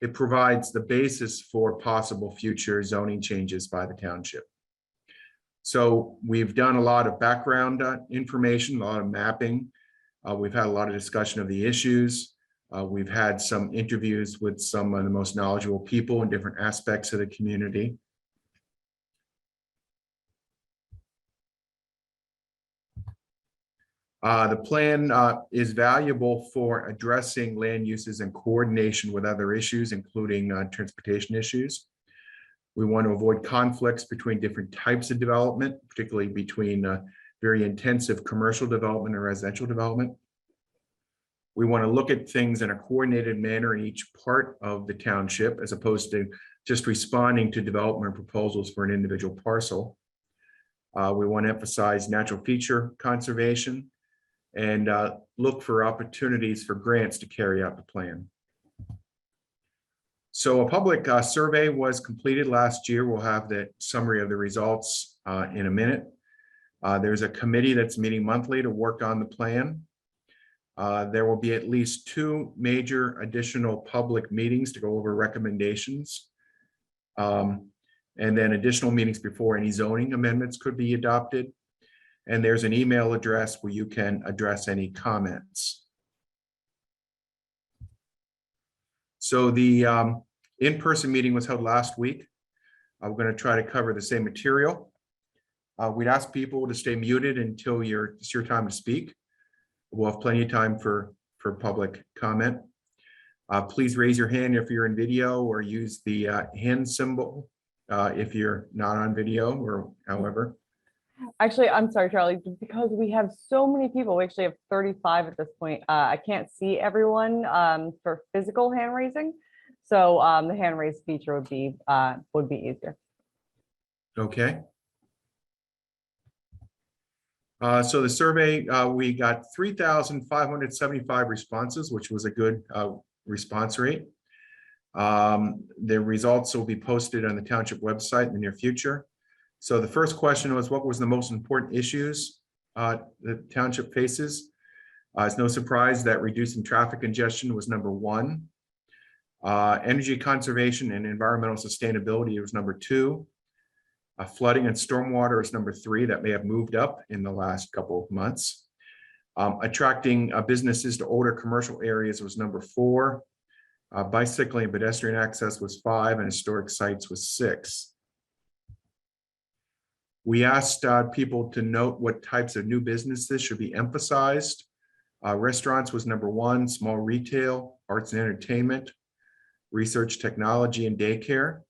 it provides the basis for possible future zoning changes by the township. So we've done a lot of background information, a lot of mapping. We've had a lot of discussion of the issues. We've had some interviews with some of the most knowledgeable people in different aspects of the community. The plan is valuable for addressing land uses in coordination with other issues, including transportation issues. We want to avoid conflicts between different types of development, particularly between very intensive commercial development and residential development. We want to look at things in a coordinated manner in each part of the township, as opposed to just responding to development proposals for an individual parcel. We want to emphasize natural feature conservation and look for opportunities for grants to carry out the plan. So a public survey was completed last year. We'll have the summary of the results in a minute. There's a committee that's meeting monthly to work on the plan. There will be at least 2 major additional public meetings to go over recommendations. And then additional meetings before any zoning amendments could be adopted. And there's an email address where you can address any comments. So the in-person meeting was held last week. We're going to try to cover the same material. We'd ask people to stay muted until it's your time to speak. We'll have plenty of time for public comment. Please raise your hand if you're in video, or use the hand symbol if you're not on video, or however. Actually, I'm sorry, Charlie, because we have so many people. We actually have 35 at this point. I can't see everyone for physical hand raising. So the hand raise feature would be easier. Okay. So the survey, we got 3,575 responses, which was a good response rate. The results will be posted on the township website in the near future. So the first question was, what was the most important issues the township faces? It's no surprise that reducing traffic congestion was number 1. Energy conservation and environmental sustainability was number 2. Flooding and stormwater is number 3. That may have moved up in the last couple of months. Attracting businesses to older commercial areas was number 4. Bicycling and pedestrian access was 5, and historic sites was 6. We asked people to note what types of new businesses should be emphasized. Restaurants was number 1, small retail, arts and entertainment, research, technology, and daycare.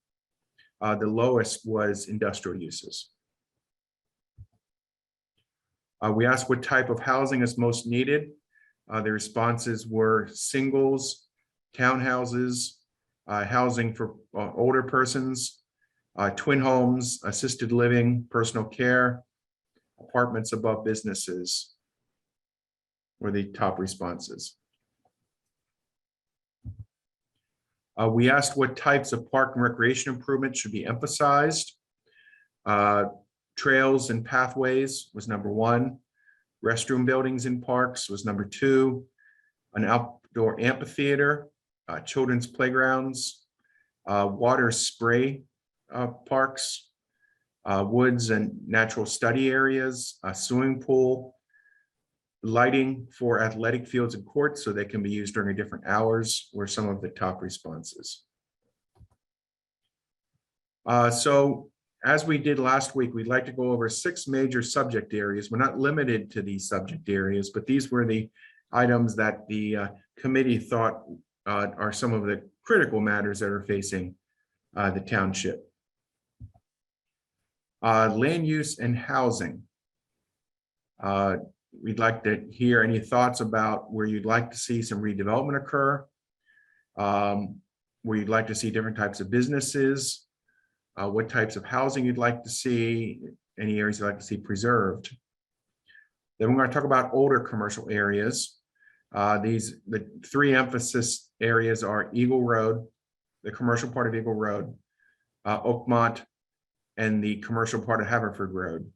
The lowest was industrial uses. We asked what type of housing is most needed. The responses were singles, townhouses, housing for older persons, twin homes, assisted living, personal care, apartments above businesses were the top responses. We asked what types of park and recreation improvements should be emphasized. Trails and pathways was number 1. Restroom buildings in parks was number 2. An outdoor amphitheater, children's playgrounds, water spray parks, woods and natural study areas, a swimming pool, lighting for athletic fields and courts so they can be used during different hours were some of the top responses. So as we did last week, we'd like to go over 6 major subject areas. We're not limited to these subject areas, but these were the items that the committee thought are some of the critical matters that are facing the township. Land use and housing. We'd like to hear any thoughts about where you'd like to see some redevelopment occur, where you'd like to see different types of businesses, what types of housing you'd like to see, any areas you'd like to see preserved. Then we're going to talk about older commercial areas. The 3 emphasis areas are Eagle Road, the commercial part of Eagle Road, Oakmont, and the commercial part of Haverford Road.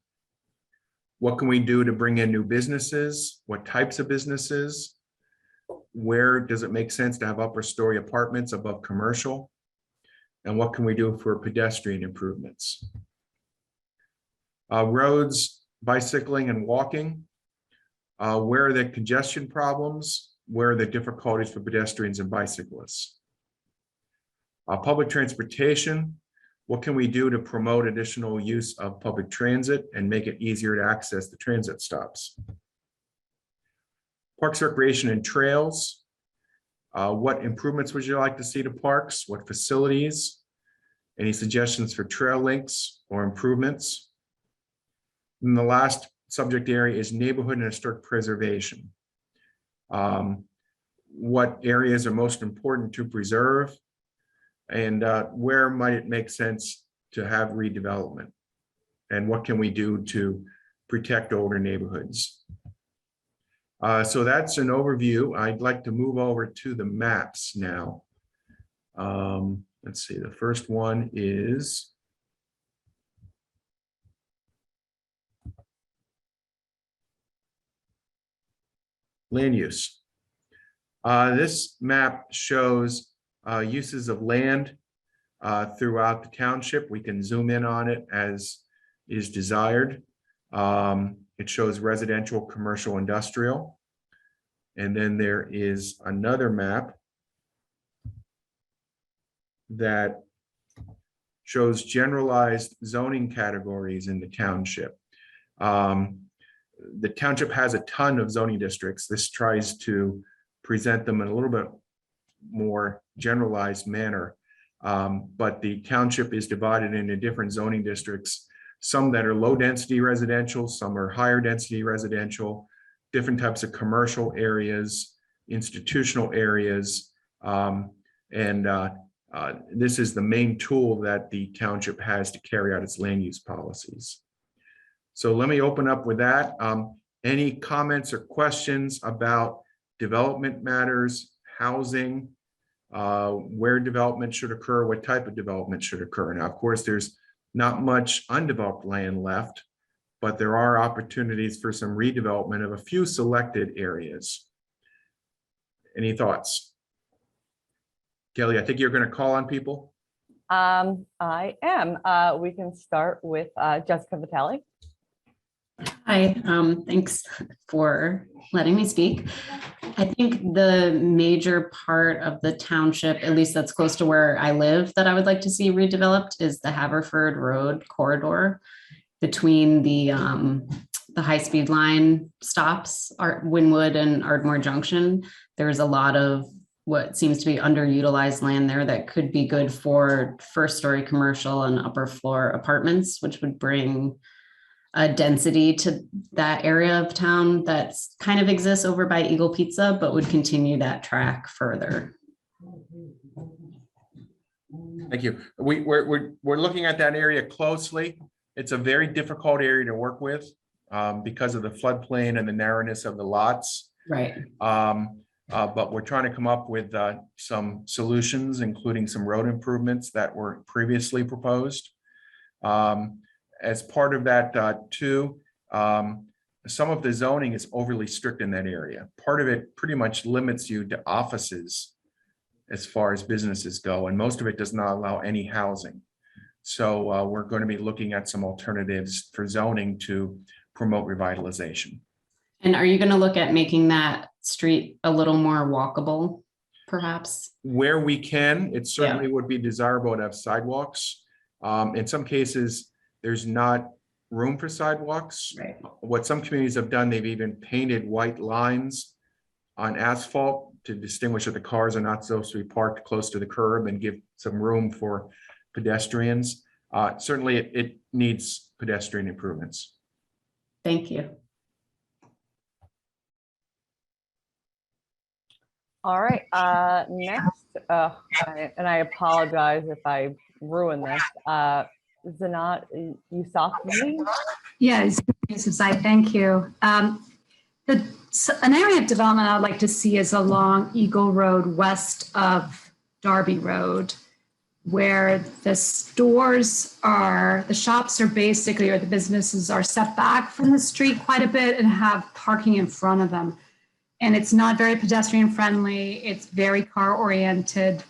What can we do to bring in new businesses? What types of businesses? Where does it make sense to have upper story apartments above commercial? And what can we do for pedestrian improvements? Roads, bicycling and walking. Where are the congestion problems? Where are the difficulties for pedestrians and bicyclists? Public transportation. What can we do to promote additional use of public transit and make it easier to access the transit stops? Parks, recreation, and trails. What improvements would you like to see to parks? What facilities? Any suggestions for trail links or improvements? And the last subject area is neighborhood and historic preservation. What areas are most important to preserve? And where might it make sense to have redevelopment? And what can we do to protect older neighborhoods? So that's an overview. I'd like to move over to the maps now. Let's see, the first one is land use. This map shows uses of land throughout the township. We can zoom in on it as is desired. It shows residential, commercial, industrial. And then there is another map that shows generalized zoning categories in the township. The township has a ton of zoning districts. This tries to present them in a little bit more generalized manner. But the township is divided into different zoning districts, some that are low density residential, some are higher density residential, different types of commercial areas, institutional areas. This is the main tool that the township has to carry out its land use policies. So let me open up with that. Any comments or questions about development matters, housing, where development should occur, what type of development should occur? Now, of course, there's not much undeveloped land left, but there are opportunities for some redevelopment of a few selected areas. Any thoughts? Kelly, I think you're going to call on people. I am. We can start with Jessica Vitale. Hi, thanks for letting me speak. I think the major part of the township, at least that's close to where I live, that I would like to see redeveloped is the Haverford Road corridor between the high-speed line stops, Wynwood and Ardmore Junction. There's a lot of what seems to be underutilized land there that could be good for first-story commercial and upper floor apartments, which would bring a density to that area of town that's kind of exists over by Eagle Pizza, but would continue that track further. Thank you. We're looking at that area closely. It's a very difficult area to work with because of the floodplain and the narrowness of the lots. Right. But we're trying to come up with some solutions, including some road improvements that were previously proposed. As part of that too, some of the zoning is overly strict in that area. Part of it pretty much limits you to offices as far as businesses go, and most of it does not allow any housing. So we're going to be looking at some alternatives for zoning to promote revitalization. And are you going to look at making that street a little more walkable, perhaps? Where we can, it certainly would be desirable to have sidewalks. In some cases, there's not room for sidewalks. Right. What some communities have done, they've even painted white lines on asphalt to distinguish that the cars are not supposed to be parked close to the curb and give some room for pedestrians. Certainly it needs pedestrian improvements. Thank you. All right, next, and I apologize if I ruin this. Zanat Yousafzai. Yes, Yousafzai, thank you. An area of development I'd like to see is along Eagle Road west of Darby Road, where the shops are basically, or the businesses are set back from the street quite a bit and have parking in front of them. And it's not very pedestrian friendly. It's very car oriented.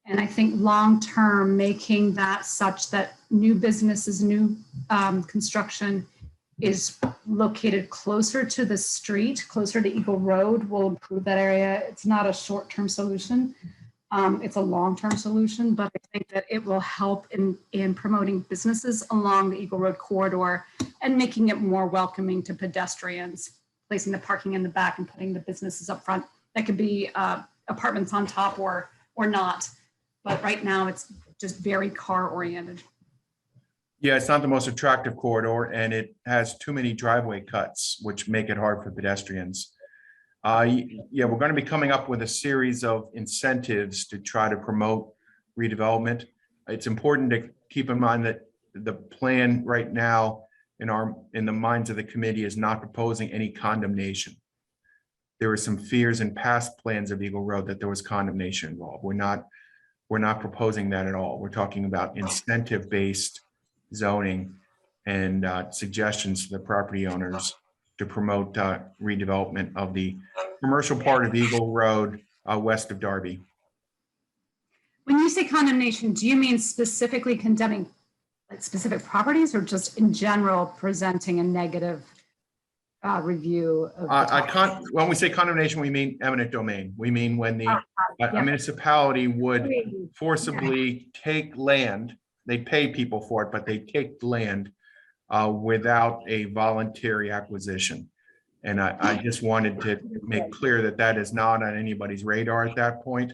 And I think long-term, making that such that new businesses, new construction is located closer to the street, closer to Eagle Road will improve that area. It's not a short-term solution. It's a long-term solution, but I think that it will help in promoting businesses along the Eagle Road corridor and making it more welcoming to pedestrians, placing the parking in the back and putting the businesses up front. That could be apartments on top or not. But right now it's just very car oriented. Yeah, it's not the most attractive corridor, and it has too many driveway cuts, which make it hard for pedestrians. Yeah, we're going to be coming up with a series of incentives to try to promote redevelopment. It's important to keep in mind that the plan right now in the minds of the committee is not proposing any condemnation. There were some fears in past plans of Eagle Road that there was condemnation involved. We're not proposing that at all. We're talking about incentive-based zoning and suggestions to the property owners to promote redevelopment of the commercial part of Eagle Road west of Darby. When you say condemnation, do you mean specifically condemning like specific properties or just in general presenting a negative review? When we say condemnation, we mean eminent domain. We mean when a municipality would forcibly take land, they pay people for it, but they take land without a voluntary acquisition. And I just wanted to make clear that that is not on anybody's radar at that point.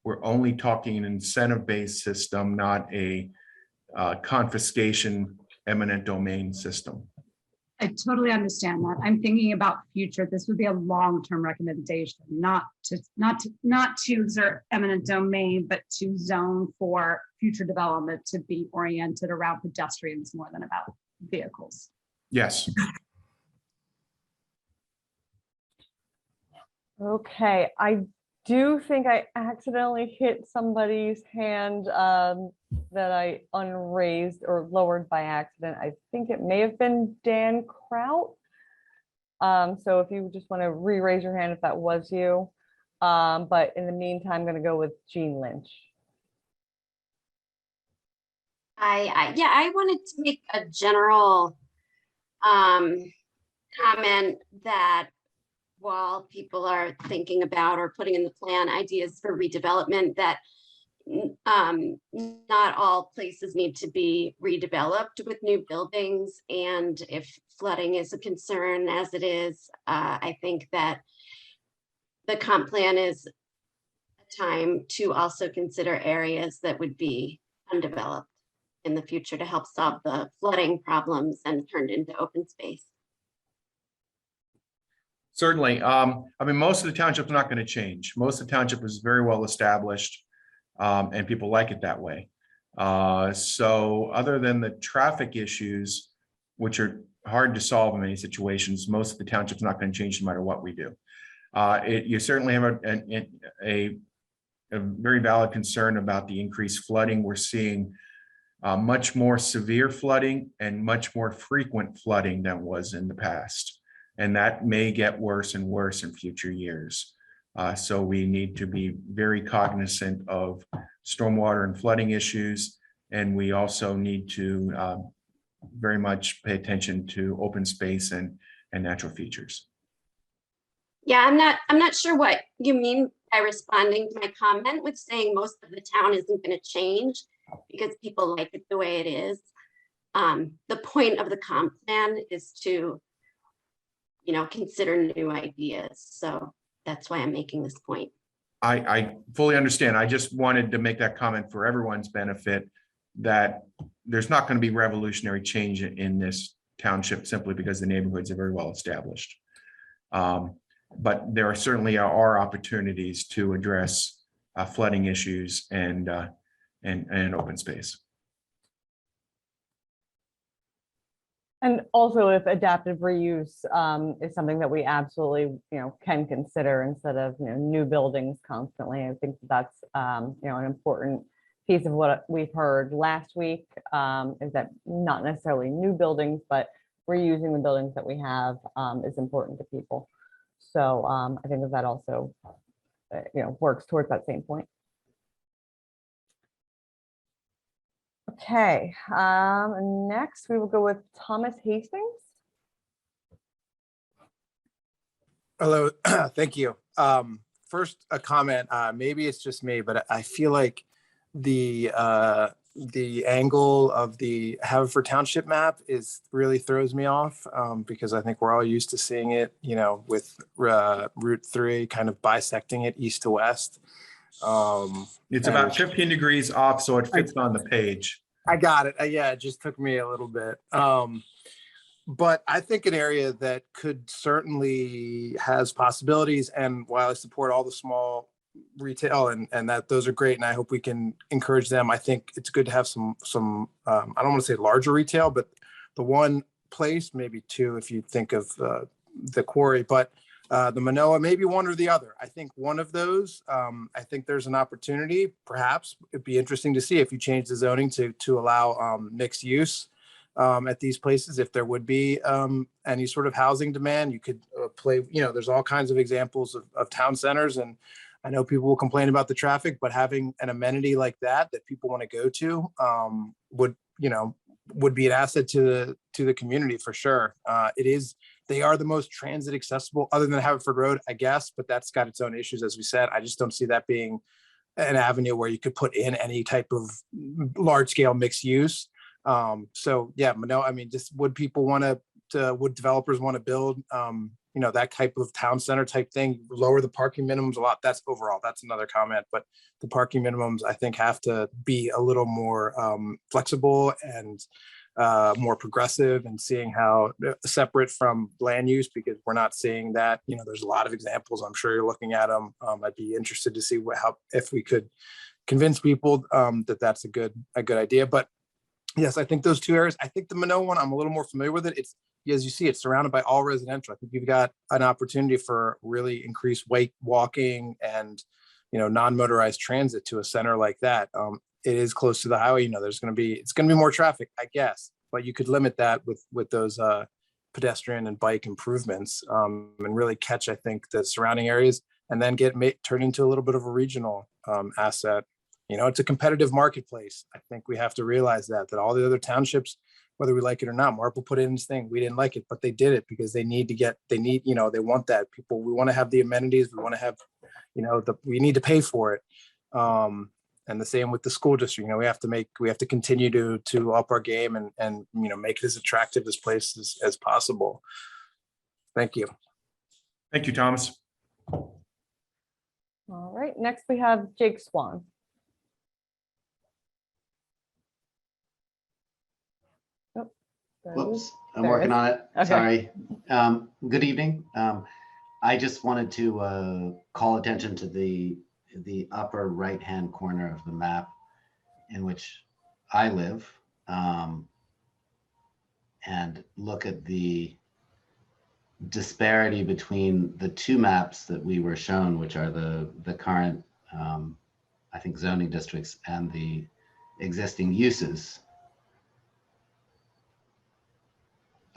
We're only talking an incentive-based system, not a confiscation eminent domain system. I totally understand that. I'm thinking about future. This would be a long-term recommendation, not to exert eminent domain, but to zone for future development to be oriented around pedestrians more than about vehicles. Yes. Okay, I do think I accidentally hit somebody's hand that I unraised or lowered by accident. I think it may have been Dan Kraut. So if you just want to re-raise your hand if that was you. But in the meantime, I'm going to go with Jean Lynch. I wanted to make a general comment that while people are thinking about or putting in the plan ideas for redevelopment, that not all places need to be redeveloped with new buildings. And if flooding is a concern as it is, I think that the comp plan is a time to also consider areas that would be undeveloped in the future to help solve the flooding problems and turned into open space. Certainly. I mean, most of the township's not going to change. Most of the township is very well established, and people like it that way. So other than the traffic issues, which are hard to solve in many situations, most of the township's not going to change no matter what we do. You certainly have a very valid concern about the increased flooding. We're seeing much more severe flooding and much more frequent flooding than was in the past. And that may get worse and worse in future years. So we need to be very cognizant of stormwater and flooding issues. And we also need to very much pay attention to open space and natural features. Yeah, I'm not sure what you mean by responding to my comment with saying most of the town isn't going to change because people like it the way it is. The point of the comp plan is to consider new ideas. So that's why I'm making this point. I fully understand. I just wanted to make that comment for everyone's benefit that there's not going to be revolutionary change in this township simply because the neighborhoods are very well established. But there certainly are opportunities to address flooding issues and open space. And also if adaptive reuse is something that we absolutely, can consider instead of, new buildings constantly. I think that's, an important piece of what we've heard last week is that not necessarily new buildings, but reusing the buildings that we have is important to people. So I think that also, works towards that same point. Okay, next we will go with Thomas Hastings. Hello, thank you. First, a comment. Maybe it's just me, but I feel like the angle of the Haverford Township map really throws me off, because I think we're all used to seeing it, with Route 3 kind of bisecting it east to west. It's about 15 degrees off, so it fits on the page. I got it. Yeah, it just took me a little bit. But I think an area that could certainly has possibilities, and while I support all the small retail and that those are great, and I hope we can encourage them, I think it's good to have some I don't want to say larger retail, but the one place, maybe two if you think of the quarry, but the Manoa, maybe one or the other. I think one of those, I think there's an opportunity. Perhaps it'd be interesting to see if you change the zoning to allow mixed use at these places. If there would be any sort of housing demand, you could there's all kinds of examples of town centers, and I know people will complain about the traffic, but having an amenity like that people want to go to would be an asset to the community for sure. They are the most transit accessible other than Haverford Road, I guess, but that's got its own issues, as we said. I just don't see that being an avenue where you could put in any type of large scale mixed use. So yeah, Manoa, just would developers want to build, that type of town center type thing, lower the parking minimums a lot. That's another comment, but the parking minimums I think have to be a little more flexible and more progressive, and seeing how separate from land use, because we're not seeing that. There's a lot of examples. I'm sure you're looking at them. I'd be interested to see if we could convince people that that's a good idea. But yes, I think those two areas. I think the Manoa one, I'm a little more familiar with it. It's, as you see, it's surrounded by all residential. I think you've got an opportunity for really increased walking and non-motorized transit to a center like that. It is close to the highway. It's going to be more traffic, I guess, but you could limit that with those pedestrian and bike improvements, and really catch, I think, the surrounding areas, and then turn into a little bit of a regional asset. It's a competitive marketplace. I think we have to realize that all the other townships, whether we like it or not, Marple put in his thing. We didn't like it, but they did it because they want that. We want to have the amenities. We want to have, we need to pay for it. And the same with the school district. We have to continue to up our game and make it as attractive as places as possible. Thank you. Thank you, Thomas. All right, next we have Jake Swan. Whoops, I'm There it working is. on it. Okay. Sorry. Good evening. I just wanted to call attention to the upper right-hand corner of the map in which I live, and look at the disparity between the two maps that we were shown, which are the current, I think, zoning districts and the existing uses.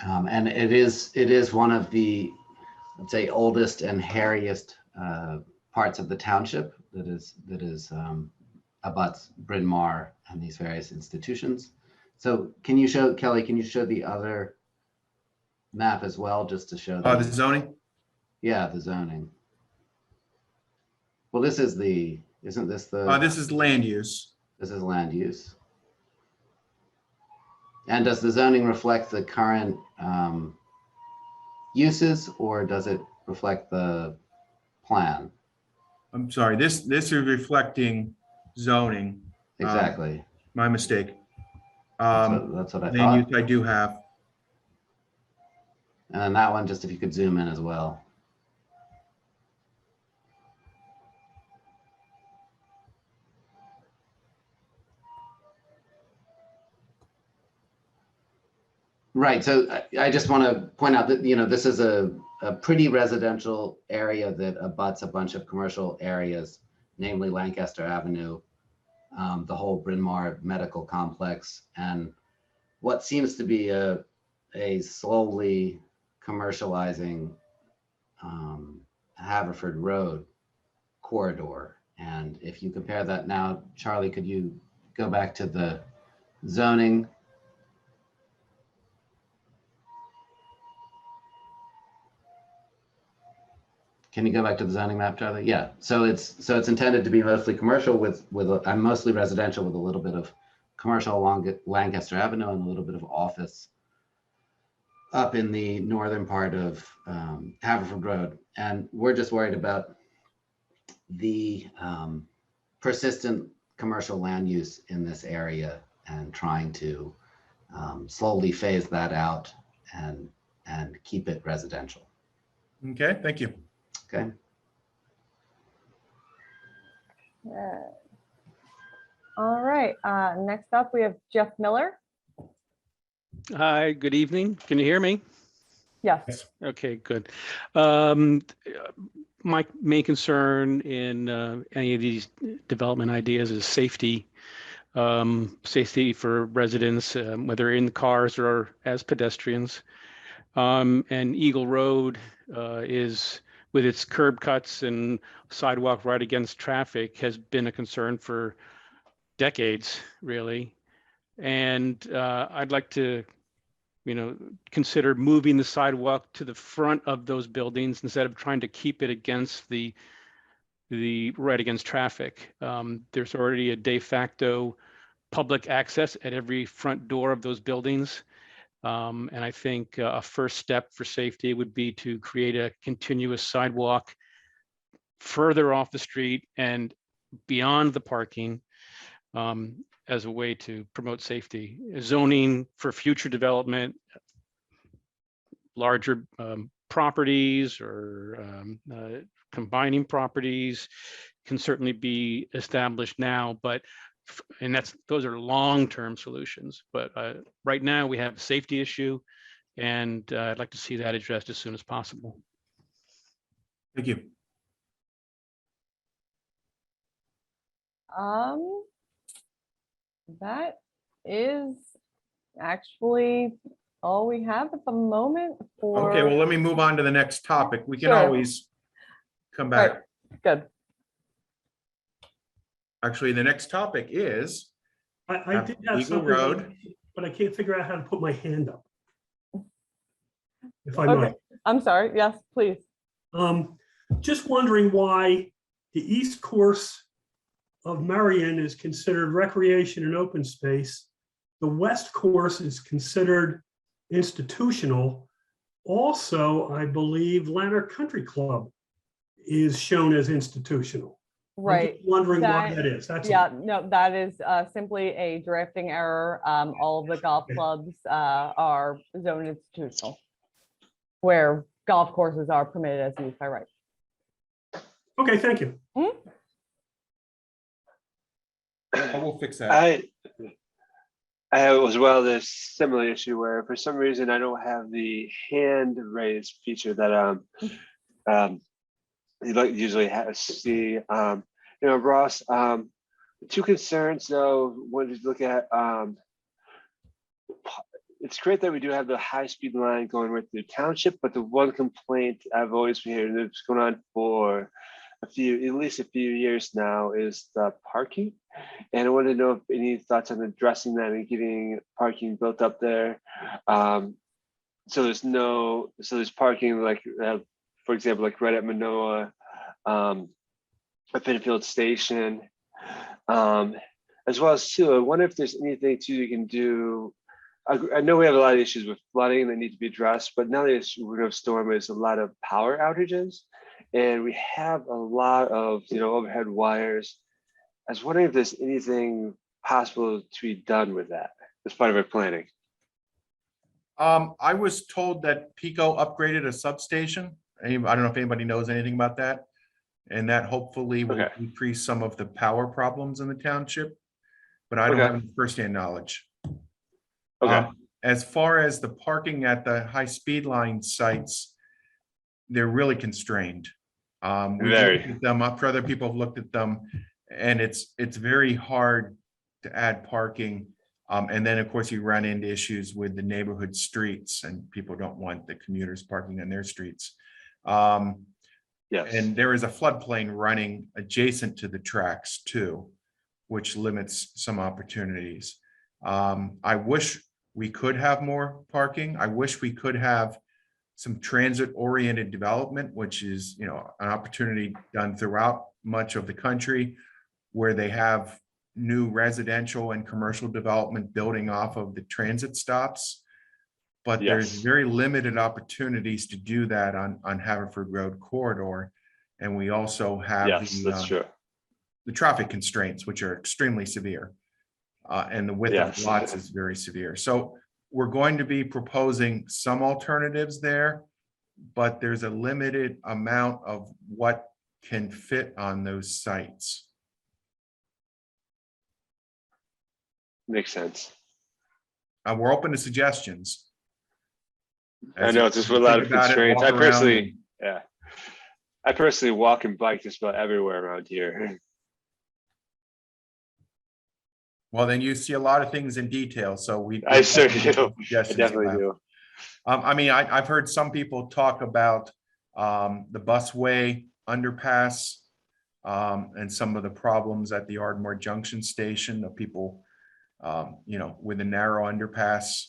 And it is one of the, let's say, oldest and hairiest parts of the township that is abuts Bryn Mawr and these various institutions. So can you show, Kelly, can you show the other map as well, just to show The zoning? Yeah, the zoning. Well, this is isn't this the? This is land use. This is land use. And does the zoning reflect the current uses, or does it reflect the plan? I'm sorry, this is reflecting zoning. Exactly. My mistake. That's what I Land thought. use I do have. And then that one, just if you could zoom in as well. Right. So I just want to point out that, this is a pretty residential area that abuts a bunch of commercial areas, namely Lancaster Avenue, the whole Bryn Mawr medical complex, and what seems to be a slowly commercializing Haverford Road corridor. And if you compare that now, Charlie, could you go back to the zoning? Can you go back to the zoning map, Charlie? Yeah. So it's intended to be mostly commercial with mostly residential with a little bit of commercial along Lancaster Avenue and a little bit of office up in the northern part of Haverford Road. And we're just worried about the persistent commercial land use in this area and trying to slowly phase that out and keep it residential. Okay, thank you. Okay. All right, next up, we have Jeff Miller. Hi, good evening. Can you hear me? Yes. Okay, good. My main concern in any of these development ideas is safety. Safety for residents, whether in cars or as pedestrians. And Eagle Road is, with its curb cuts and sidewalk right against traffic, has been a concern for decades, really. And I'd like to, consider moving the sidewalk to the front of those buildings instead of trying to keep it against the right against traffic. There's already a de facto public access at every front door of those buildings. And I think a first step for safety would be to create a continuous sidewalk further off the street and beyond the parking as a way to promote safety. Zoning for future development, larger properties or combining properties can certainly be established now, but those are long-term solutions. But right now we have a safety issue, and I'd like to see that addressed as soon as possible. Thank you. That is actually all we have at the moment for. Okay, well, let me move on to the next topic. We can Sure. always come back. Right. Good. Actually, the next topic is I did have Eagle something, Road. but I can't figure out how to put my hand up. If I Okay. might. I'm sorry. Yes, please. Just wondering why the east course of Marion is considered recreation and open space. The west course is considered institutional. Also, I believe Lanark Country Club is shown as institutional. I'm Right. just wondering why That- that is. That's Yeah, all. no, that is simply a drafting error. All of the golf Okay. clubs are zoned institutional, where golf courses are permitted as use by right. Okay, thank you. We'll fix that. I have as well this similar issue where for some reason I don't have the hand raised feature that you like usually see. Ross, two concerns though. One is look at it's great that we do have the high-speed line going with the township, but the one complaint I've always been hearing that's going on for at least a few years now is the parking. And I wanted to know if any thoughts on addressing that and getting parking built up there. So there's parking like, for example, like right at Manoa, at Penfield Station, as well as too, I wonder if there's anything too you can do. I know we have a lot of issues with flooding that need to be addressed, but now that we're going to storm, there's a lot of power outages, and we have a lot of overhead wires. I was wondering if there's anything possible to be done with that as part of our planning. I was told that Pico upgraded a substation. I don't know if anybody knows anything about that. And that hopefully will Okay. decrease some of the power problems in the township, but I don't have any firsthand knowledge. Okay. As far as the parking at the high-speed line sites, they're really constrained. We've looked at them, other people have looked at them, and it's very hard to add parking. And then, of course, you run into issues with the neighborhood streets, and people don't want the commuters parking on their streets. Yes. And there is a floodplain running adjacent to the tracks too, which limits some opportunities. I wish we could have more parking. I wish we could have some transit-oriented development, which is, you know, an opportunity done throughout much of the country where they have new residential and commercial development building off of the transit stops. But there's Yes. very limited opportunities to do that on Haverford Road corridor. And we also have Yes, that's true. the traffic constraints, which are extremely severe. And the width of Yes. lots is very severe. So we're going to be proposing some alternatives there, but there's a limited amount of what can fit on those sites. Makes sense. We're open to suggestions. I know it's just a lot of constraints. I personally walk and bike just about everywhere around here. Well, then you see a lot of things in detail, so I sure do. I suggestions definitely about- do. I mean, I've heard some people talk about the busway underpass and some of the problems at the Ardmore Junction station of people, you know, with a narrow underpass.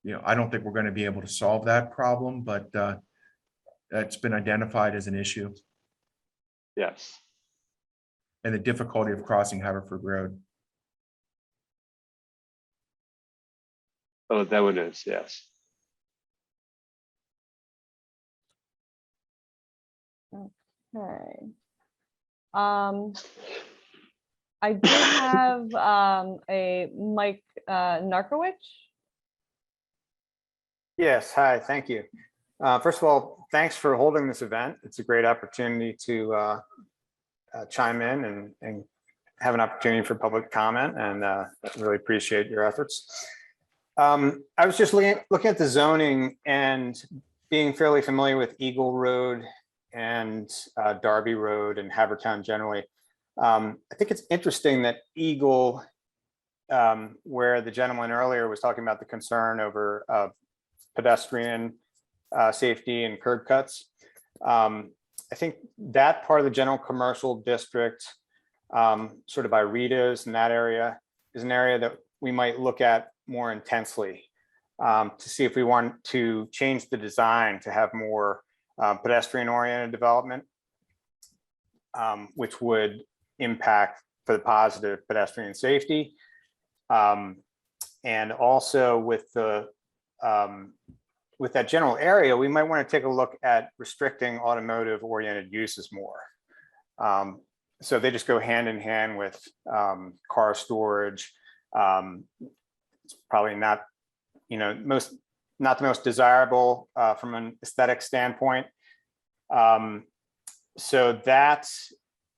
You know, I don't think we're going to be able to solve that problem, but it's been identified as an issue, Yes. and the difficulty of crossing Haverford Road. Oh, that one is, yes. Okay. I do have a Mike Narkowicz. Yes, hi, thank you. First of all, thanks for holding this event. It's a great opportunity to chime in and have an opportunity for public comment, and I really appreciate your efforts. I was just looking at the zoning and being fairly familiar with Eagle Road and Darby Road and Havertown generally. I think it's interesting that Eagle, where the gentleman earlier was talking about the concern over pedestrian safety and curb cuts. I think that part of the general commercial district, sort of by Rita's and that area, is an area that we might look at more intensely to see if we want to change the design to have more pedestrian-oriented development, which would impact for the positive pedestrian safety. And also with the with that general area, we might want to take a look at restricting automotive oriented uses more. So they just go hand in hand with car storage. It's probably not, you know, not the most desirable from an aesthetic standpoint. So that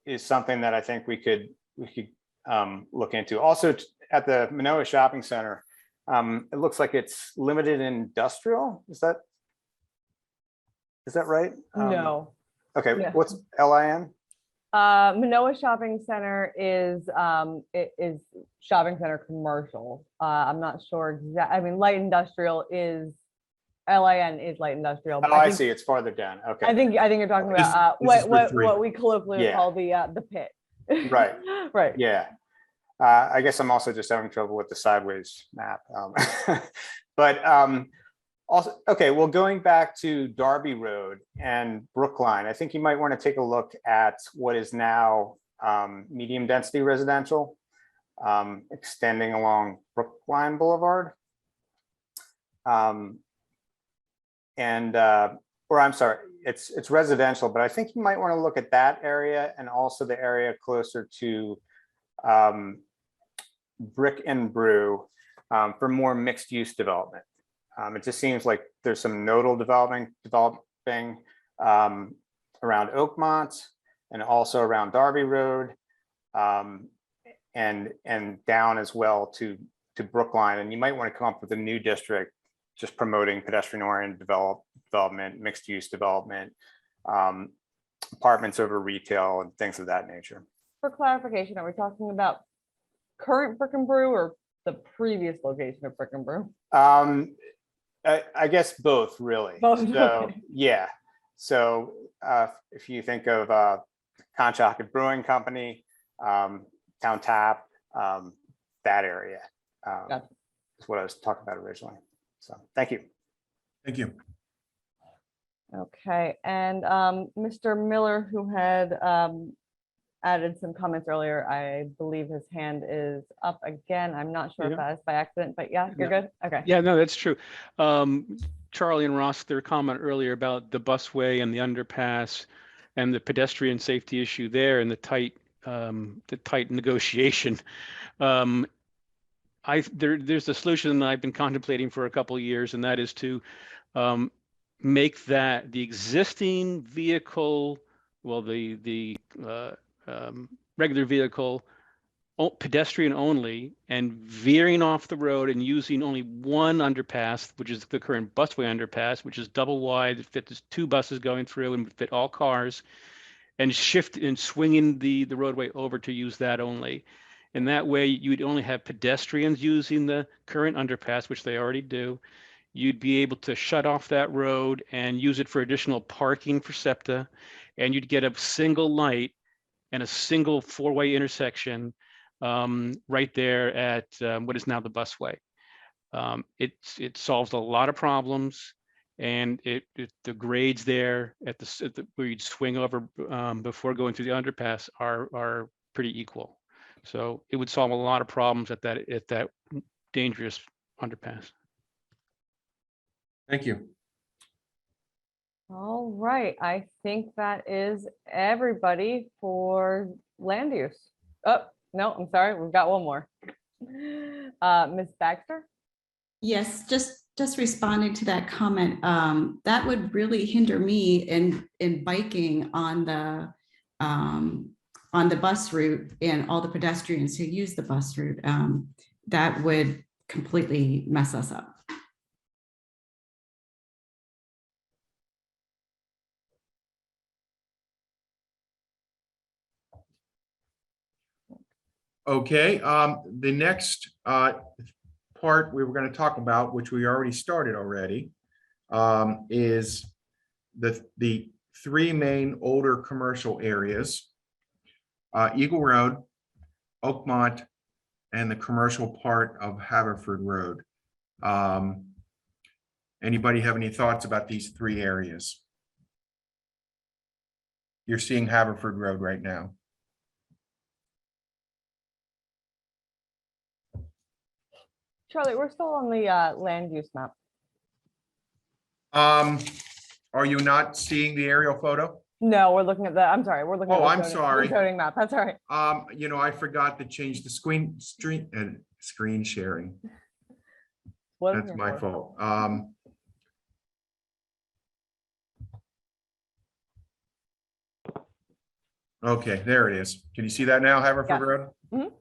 is something that I think we could look into. Also at the Manoa Shopping Center, it looks like it's limited industrial. Is that right? No. Okay, Yeah. what's LIN? Manoa Shopping Center is shopping center commercial. I'm not sure exactly. I mean, light industrial is LIN is light industrial. Oh, I see. It's farther down. Okay. I think you're talking about This is Route 3. what we colloquially Yeah. call the pit. Right. Right. Yeah. I guess I'm also just having trouble with the sideways map. But also, okay, well, going back to Darby Road and Brookline, I think you might want to take a look at what is now medium density residential, extending along Brookline Boulevard. Or I'm sorry, it's residential, but I think you might want to look at that area and also the area closer to Brick and Brew for more mixed use development. It just seems like there's some nodal developing around Oakmont and also around Darby Road and down as well to Brookline. And you might want to come up with a new district just promoting pedestrian-oriented development, mixed use development, apartments over retail and things of that nature. For clarification, are we talking about current Brick and Brew or the previous location of Brick and Brew? I guess both, really. Both, So okay. yeah. So if you think of Conshohocken Brewing Company, Town Tap, that area Gotcha. is what I was talking about originally. So thank you. Thank you. Okay, and Mr. Miller, who had added some comments earlier, I believe his hand is up again. I'm not sure if Yeah. that is by accident, but yeah, you're good. Okay. Yeah, no, that's true. Charlie and Ross, their comment earlier about the busway and the underpass and the pedestrian safety issue there and the tight negotiation. There's a solution that I've been contemplating for a couple of years, and that is to make that the existing vehicle, well, the regular vehicle, pedestrian only, and veering off the road and using only one underpass, which is the current busway underpass, which is double wide, it fits 2 buses going through and fit all cars, and shift and swinging the roadway over to use that only. And that way you would only have pedestrians using the current underpass, which they already do. You'd be able to shut off that road and use it for additional parking for SEPTA, and you'd get a single light and a single 4-way intersection right there at what is now the busway. It solves a lot of problems, and the grades there at the where you'd swing over before going through the underpass are pretty equal. So it would solve a lot of problems at that dangerous underpass. Thank you. All right, I think that is everybody for land use. Oh, no, I'm sorry, we've got one more. Ms. Baxter? Yes, just responding to that comment, that would really hinder me in biking on the bus route and all the pedestrians who use the bus route. That would completely mess us up. Okay, the next part we were going to talk about, which we already started already, is the 3 main older commercial areas, Eagle Road, Oakmont, and the commercial part of Haverford Road. Anybody have any thoughts about these 3 areas? You're seeing Haverford Road right now. Charlie, we're still on the land use map. Are you not seeing the aerial photo? No, we're looking at the, I'm sorry, we're looking at Oh, the I'm zoning- sorry. the zoning map. That's all right. I forgot to change the screen sharing. What I'm That's here my for. fault. Okay, there it is. Can you see that now, Haverford Yes. Road? Mhm.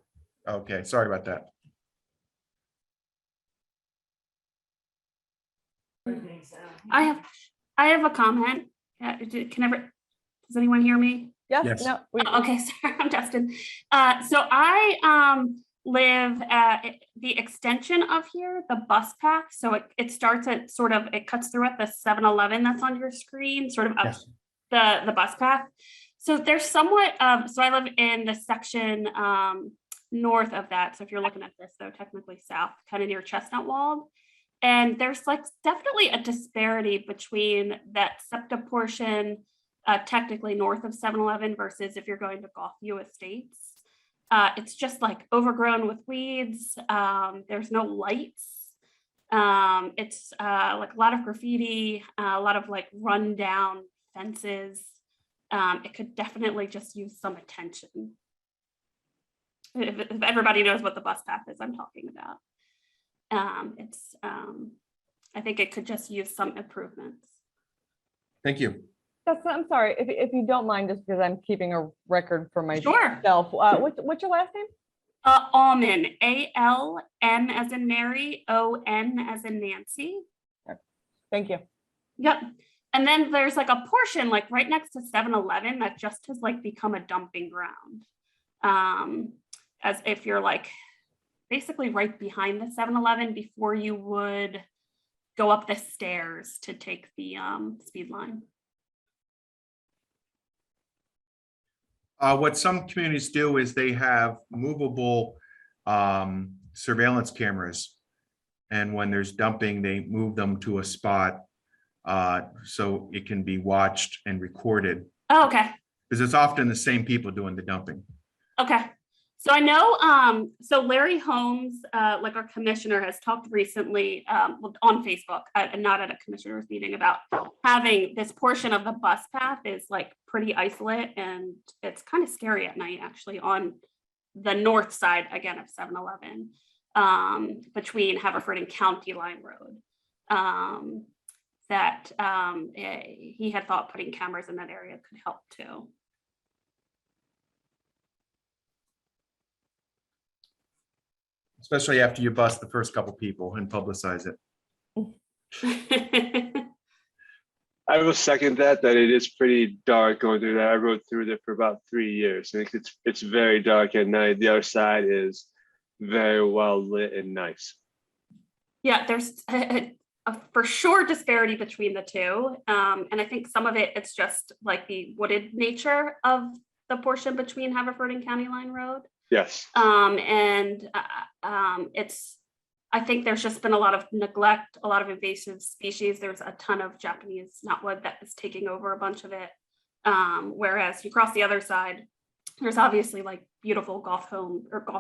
Okay, sorry about that. I have a comment. Does anyone hear me? Yes, Yes. no, Okay, sorry, I'm Justin. So I live at the extension of here, the bus path. So it starts at it cuts through at the 7-Eleven that's on your screen, sort of up Yes. the bus path. So there's somewhat so I live in the section north of that. So if you're looking at this, though, technically south, kind of near Chestnut Wald. And there's definitely a disparity between that SEPTA portion, technically north of 7-Eleven versus if you're going to Golfview Estates. It's just overgrown with weeds. There's no lights. It's a lot of graffiti, a lot of run down fences. It could definitely just use some attention. If everybody knows what the bus path is I'm talking about. I think it could just use some improvements. Thank you. I'm sorry, if you don't mind, just because I'm keeping a record for Sure. myself. What's your last name? Almond, A-L-M as in Mary, O-N as in Nancy. Thank you. Yep. And then there's a portion right next to 7-Eleven that just has become a dumping ground. As if you're basically right behind the 7-Eleven before you would go up the stairs to take the speed line. What some communities do is they have movable surveillance cameras. And when there's dumping, they move them to a spot so it can be watched and recorded. Oh, okay. Because it's often the same people doing the dumping. Okay. So I know, so Larry Holmes, like our commissioner, has talked recently on Facebook, not at a commissioner's meeting, about having this portion of the bus path is like pretty isolate, and it's kind of scary at night, actually, on the north side, again, of 7-Eleven, between Haverford and County Line Road. He had thought putting cameras in that area could help too. Especially after you bust the first couple people and publicize it. I will second that it is pretty dark going through that. I rode through there for about 3 years. I think it's very dark at night. The other side is very well lit and nice. Yeah, there's a for sure disparity between the two. And I think some of it's just like the wooded nature of the portion between Haverford and County Line Road. Yes. I think there's just been a lot of neglect, a lot of invasive species. There's a ton of Japanese knotwood that is taking over a bunch of it. Whereas you cross the other side, there's obviously like beautiful golf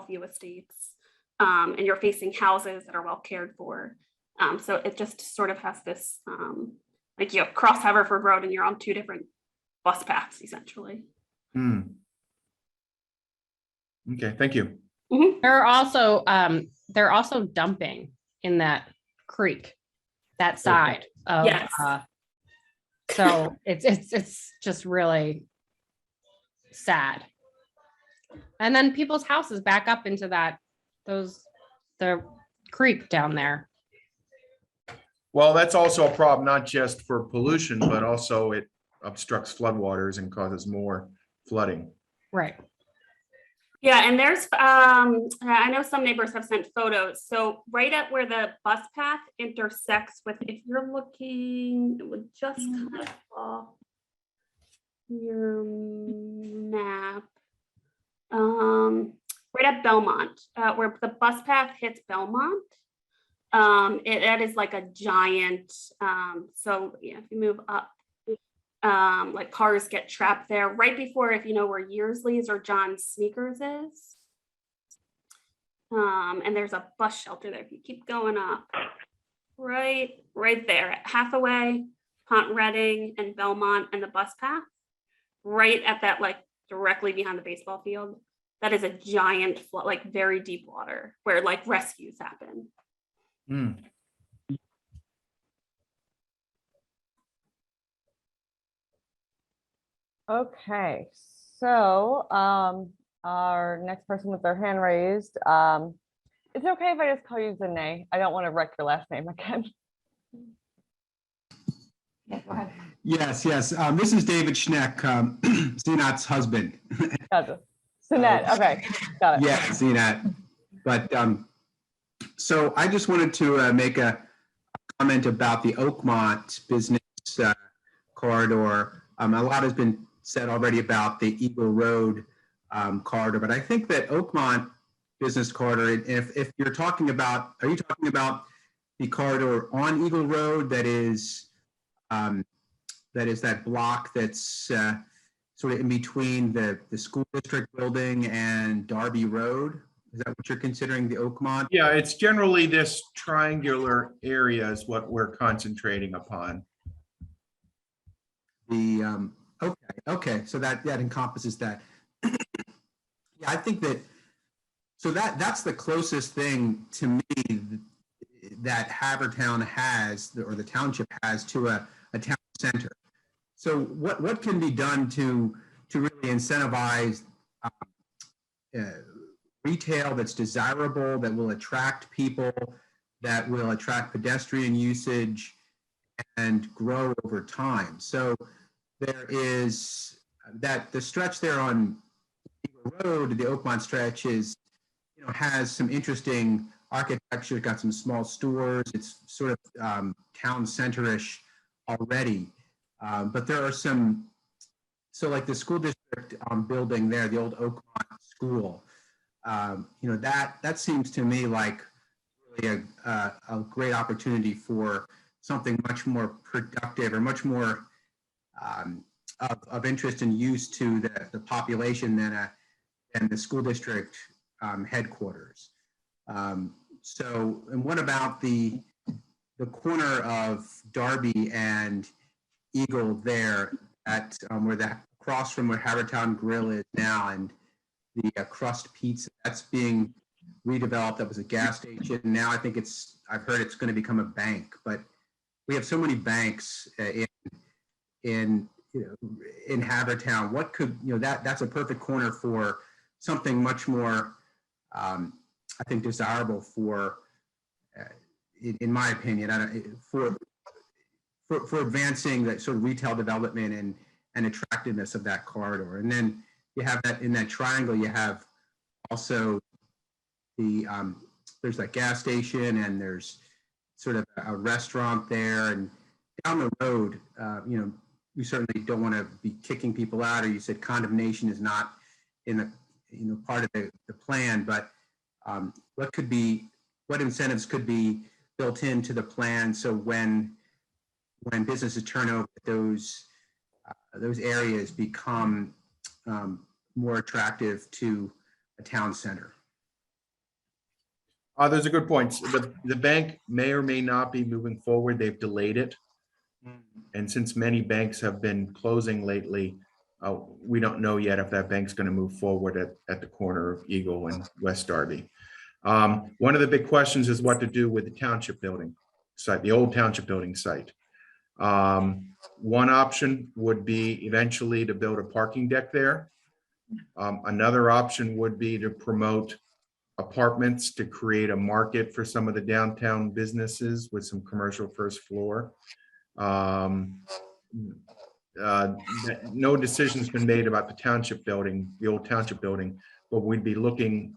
view estates, and you're facing houses that are well cared for. So it just sort of has this, like you cross Haverford Road and you're on two different bus paths essentially. Okay, thank you. Mm-hmm. They're also dumping in that creek, that side of, yes. So it's just really sad. And then people's houses back up into the creek down there. Well, that's also a problem, not just for pollution, but also it obstructs floodwaters and causes more flooding. Right. Yeah, and there's, I know some neighbors have sent photos. So right at where the bus path intersects with, if you're looking, it would just kind of off your map. Right at Belmont, where the bus path hits Belmont. That is like a giant, so yeah, if you move up, like cars get trapped there right before, if you know where Yearsley's or John Sneakers is. And there's a bus shelter there. If you keep going up, right there at Hathaway, Pont Reading, and Belmont, and the bus path, right at that, like directly behind the baseball field. That is a giant, like very deep water where like rescues happen. Okay, so our next person with their hand raised. Is it okay if I just call you Zane? I don't want to wreck your last name again. Yeah, go ahead. Yes. This is David Schneck, Zinat's husband. Gotcha. Sinet, okay, got it. Yeah, Zinat. But so I just wanted to make a comment about the Oakmont business corridor. A lot has been said already about the Eagle Road corridor, but I think that Oakmont business corridor, if you're talking about, are you talking about the corridor on Eagle Road that is that block that's sort of in between the school district building and Darby Road? Is that what you're considering, the Oakmont? Yeah, it's generally this triangular area is what we're concentrating upon. The okay, so that encompasses that. Yeah, I think that, so that's the closest thing to me that Havertown has, or the township has, to a town center. So what can be done to really incentivize retail that's desirable, that will attract people, that will attract pedestrian usage and grow over time? So there is that the stretch there on Eagle Road, the Oakmont stretch, is, has some interesting architecture. It's got some small stores. It's sort of town center-ish already. But there are some, so like the school district building there, the old Oakmont School. That seems to me like really a great opportunity for something much more productive or much more of interest and use to the population than the school district headquarters. And what about the corner of Darby and Eagle there at where that across from where Haverford Town Grill is now, and the Crust Pizza that's being redeveloped? That was a gas station. Now I think I've heard it's going to become a bank. But we have so many banks in Haverford Town. What could that's a perfect corner for something much more I think desirable for in my opinion for advancing that sort of retail development and attractiveness of that corridor. And then you have that in that triangle, you have also there's that gas station, and there's sort of a restaurant there, and down the road, we certainly don't want to be kicking people out, or you said condemnation is not in the part of the plan, but what incentives could be built into the plan so when businesses turn over, those areas become more attractive to a town center? Those are good points. The bank may or may not be moving forward. They've delayed it. And since many banks have been closing lately, we don't know yet if that bank's going to move forward at the corner of Eagle and West Darby. One of the big questions is what to do with the township building site, the old township building site. One option would be eventually to build a parking deck there. Another option would be to promote apartments to create a market for some of the downtown businesses with some commercial first floor. No decision's been made about the township building, the old township building, but we'd be looking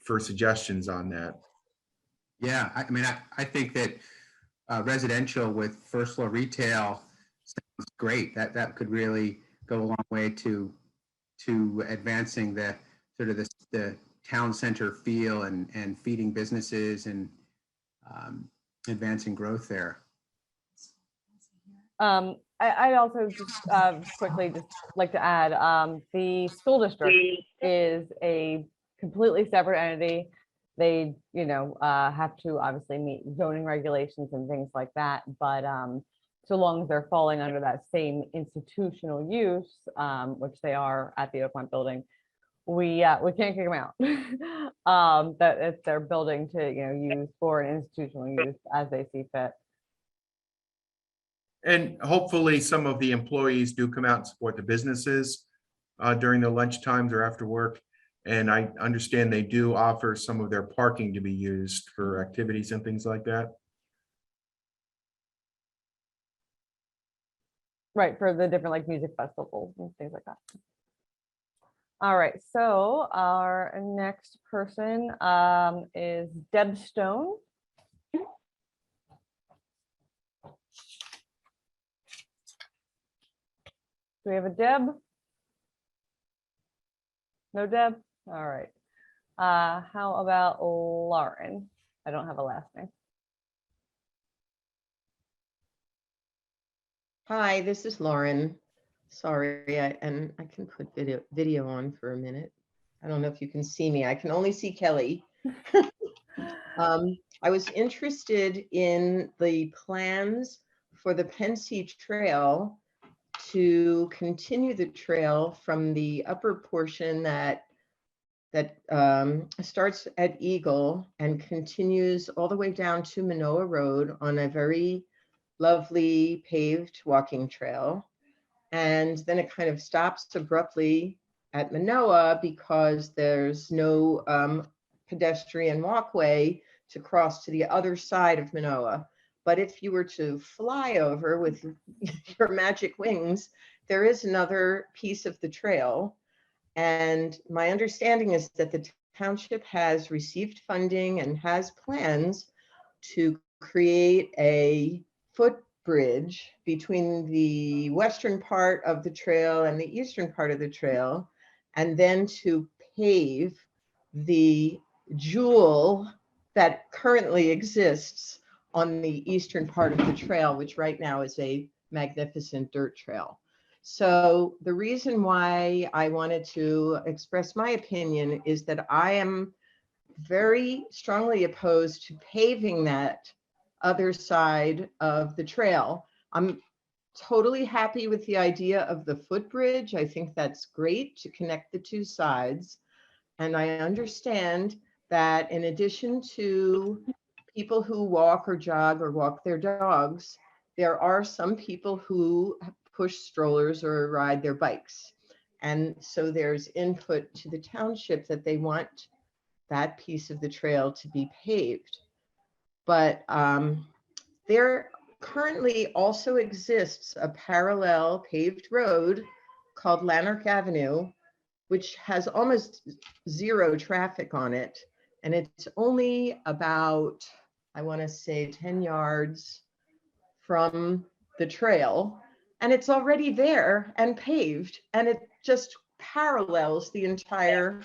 for suggestions on that. Yeah, I mean, I think that residential with first floor retail sounds great. That could really go a long way to advancing the sort of the town center feel and feeding businesses and advancing growth there. I'd also just quickly just like to add, the school district is a completely separate entity. They, have to obviously meet zoning regulations and things like that. But so long as they're falling under that same institutional use, which they are at the Oakmont building, we can't kick them out. That it's their building to use for an institutional use as they see fit. And hopefully some of the employees do come out and support the businesses during their lunch times or after work. And I understand they do offer some of their parking to be used for activities and things like that. Right, for the different like music festivals and things like that. All right, so our next person is Deb Stone. Do we have a Deb? No Deb? All right. How about Lauren? I don't have a last name. Hi, this is Lauren. Sorry, I can put video on for a minute. I don't know if you can see me. I can only see Kelly. I was interested in the plans for the Pensy Trail to continue the trail from the upper portion that starts at Eagle and continues all the way down to Manoa Road on a very lovely paved walking trail. And then it kind of stops abruptly at Manoa because there's no pedestrian walkway to cross to the other side of Manoa. But if you were to fly over with your magic wings, there is another piece of the trail. And my understanding is that the township has received funding and has plans to create a footbridge between the western part of the trail and the eastern part of the trail, and then to pave the jewel that currently exists on the eastern part of the trail, which right now is a magnificent dirt trail. So the reason why I wanted to express my opinion is that I am very strongly opposed to paving that other side of the trail. I'm totally happy with the idea of the footbridge. I think that's great to connect the two sides. And I understand that in addition to people who walk or jog or walk their dogs, there are some people who push strollers or ride their bikes. And so there's input to the township that they want that piece of the trail to be paved. But there currently also exists a parallel paved road called Lanark Avenue, which has almost zero traffic on it. And it's only about, I want to say 10 yards from the trail. And it's already there and paved, and it just parallels the entire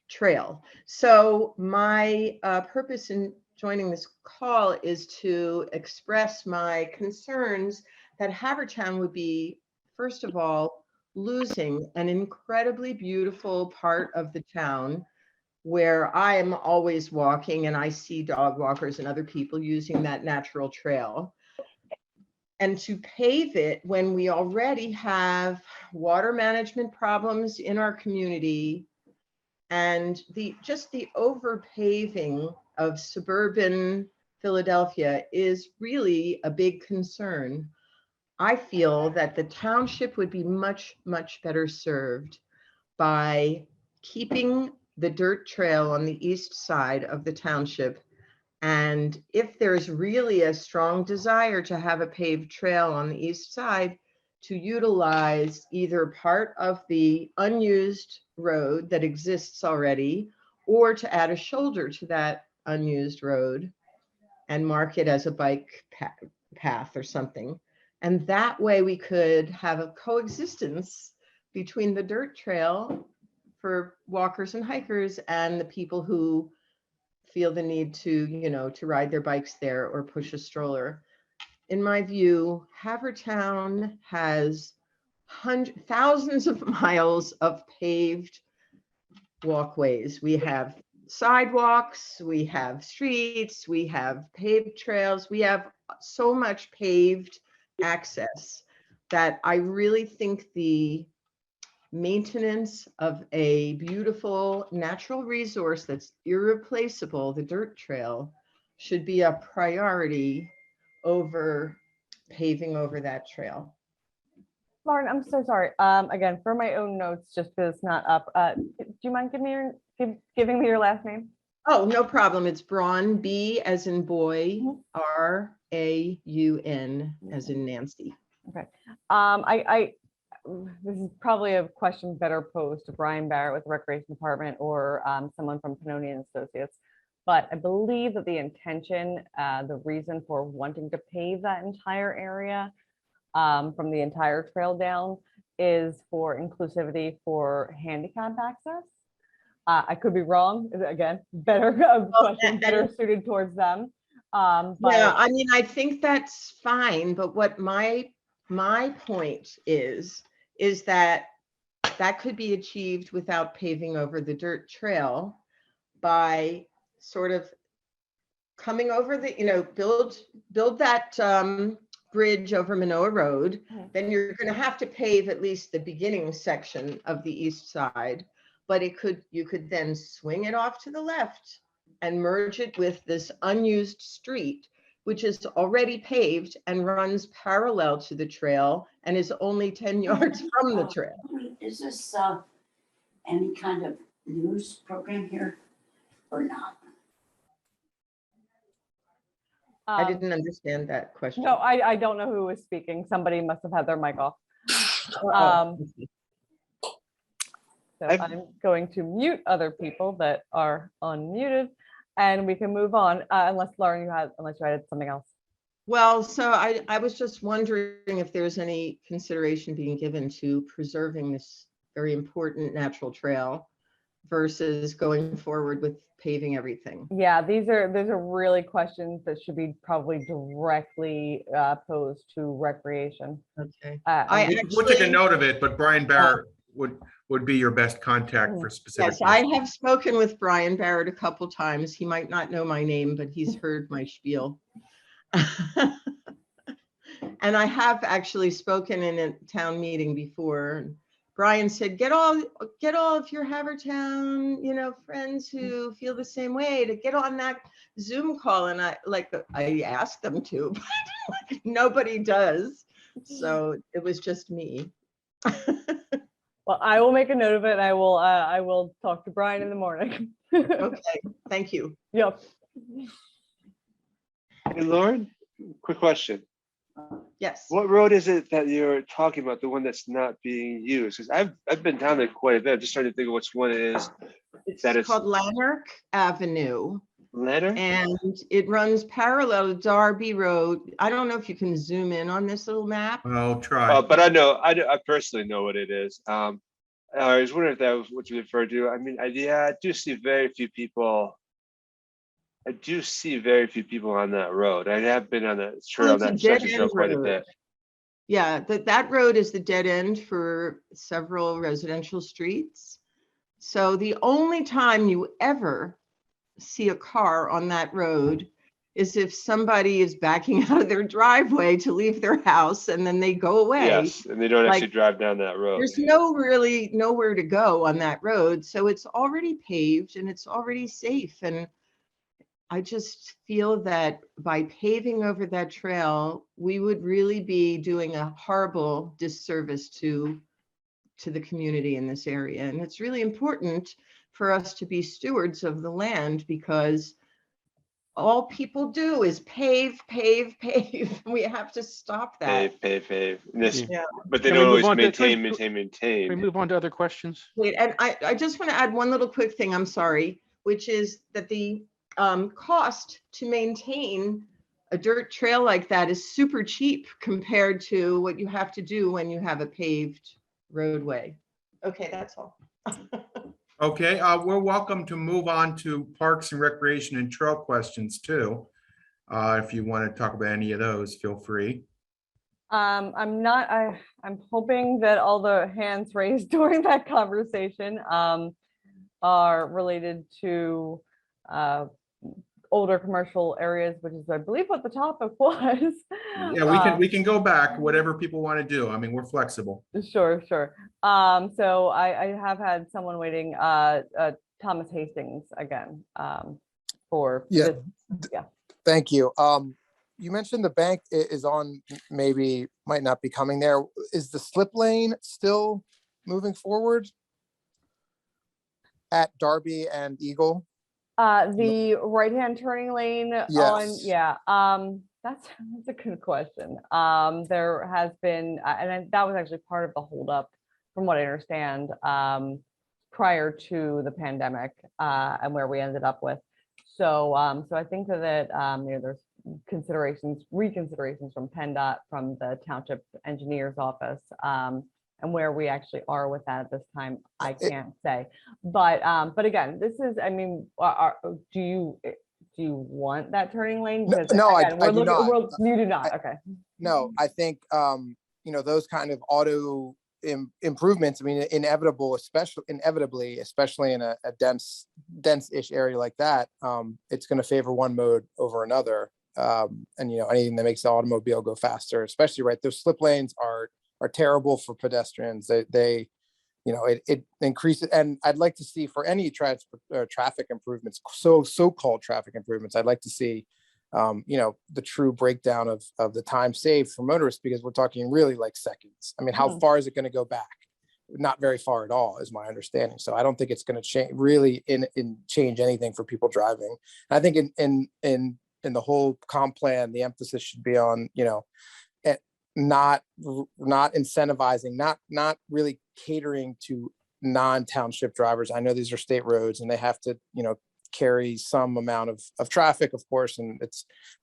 trail. So my purpose in joining this call is to express my concerns that Havertown would be, first of all, losing an incredibly beautiful part of the town where I am always walking and I see dog walkers and other people using that natural trail. And to pave it when we already have water management problems in our community, and just the over paving of suburban Philadelphia is really a big concern. I feel that the township would be much, much better served by keeping the dirt trail on the east side of the township. And if there's really a strong desire to have a paved trail on the east side, to utilize either part of the unused road that exists already, or to add a shoulder to that unused road and mark it as a bike path or something. And that way we could have a coexistence between the dirt trail for walkers and hikers and the people who feel the need to, to ride their bikes there or push a stroller. In my view, Havertown has thousands of miles of paved walkways. We have sidewalks, we have streets, we have paved trails, we have so much paved access that I really think the maintenance of a beautiful natural resource that's irreplaceable, the dirt trail, should be a priority over paving over that trail. Lauren, I'm so sorry. Again, for my own notes, just because it's not up, do you mind giving me your last name? Oh, no problem. It's Braun, B as in boy, R-A-U-N as in Nancy. Okay. This is probably a question better posed to Brian Barrett with the Recreation Department or someone from Pannoni and Associates. But I believe that the intention, the reason for wanting to pave that entire area from the entire trail down is for inclusivity for handicap access. I could be wrong. Again, better question, better suited towards them. But yeah, I mean, I think that's fine. But what my point is that could be achieved without paving over the dirt trail by sort of coming over the, build that bridge over Manoa Road. Then you're going to have to pave at least the beginning section of the east side, but you could then swing it off to the left and merge it with this unused street, which is already paved and runs parallel to the trail and is only 10 yards from the trail. Is this any kind of news program here or not? I didn't understand that question. No, I don't know who was speaking. Somebody must have had their mic off. So I'm going to mute other people that are unmuted, and we can move on unless Lauren, unless you added something else. Well, so I was just wondering if there's any consideration being given to preserving this very important natural trail versus going forward with paving everything. Yeah, those are really questions that should be probably directly posed to recreation. Okay. We'll take a note of it, but Brian Barrett would be your best contact for specific. Yes, I have spoken with Brian Barrett a couple times. He might not know my name, but he's heard my spiel. And I have actually spoken in a town meeting before. Brian said, get all of your Havertown, friends who feel the same way to get on that Zoom call. And I asked them to, but nobody does. So it was just me. Well, I will make a note of it. I will talk to Brian in the morning. Okay, thank you. Yep. Hey, Lauren, quick question. Yes. What road is it that you're talking about, the one that's not being used? Because I've been down there quite a bit. I'm just trying to think of which one it is. It's called Lanark Avenue. Lanark? And it runs parallel to Darby Road. I don't know if you can zoom in on this little map. I'll try. But I personally know what it is. I was wondering if that was what you referred to. I mean, I do see very few people. I do see very few people on that road. I have been on that trail, that section trail quite a bit. Yeah, that road is the dead end for several residential streets. So the only time you ever see a car on that road is if somebody is backing out of their driveway to leave their house and then they go away. Yes, and they don't actually drive down that road. There's really nowhere to go on that road. So it's already paved and it's already safe. And I just feel that by paving over that trail, we would really be doing a horrible disservice to the community in this area. And it's really important for us to be stewards of the land, because all people do is pave. We have to stop that. Pave. Yeah. But they don't always maintain. Can we move on to other questions? Wait, and I just want to add one little quick thing, I'm sorry, which is that the cost to maintain a dirt trail like that is super cheap compared to what you have to do when you have a paved roadway. Okay, that's all. Okay, we're welcome to move on to parks and recreation and trail questions too. If you want to talk about any of those, feel free. I'm hoping that all the hands raised during that conversation are related to older commercial areas, which is, I believe, what the topic was. Yeah, we can go back, whatever people want to do. I mean, we're flexible. Sure. So I have had someone waiting, Thomas Hastings again, for Yeah. this. Yeah. Thank you. You mentioned the bank is on, might not be coming there. Is the slip lane still moving forward at Darby and Eagle? The right-hand turning lane on, Yes. that's a good question. There has been, and that was actually part of the holdup, from what I understand, prior to the pandemic, and where we ended up with. So I think that there's reconsiderations from PennDOT, from the township engineer's office, and where we actually are with that at this time, I can't say. But again, this is, I mean, do you want that turning lane? Because No, again, I do not. You do not, okay. No, I think, those kind of auto improvements, I mean, inevitably, especially in a dense-ish area like that, it's going to favor one mode over another. And, anything that makes the automobile go faster, especially, right, those slip lanes are terrible for pedestrians. They it increases, and I'd like to see, for any traffic improvements, so-called traffic improvements, I'd like to see the true breakdown of the time saved for motorists, because we're talking really like seconds. I mean, how far is it going to go back? Not very far at all, is my understanding. So I don't think it's going to change anything for people driving. And I think in the whole comp plan, the emphasis should be on not incentivizing, not really catering to non-township drivers. I know these are state roads and they have to carry some amount of traffic, of course, and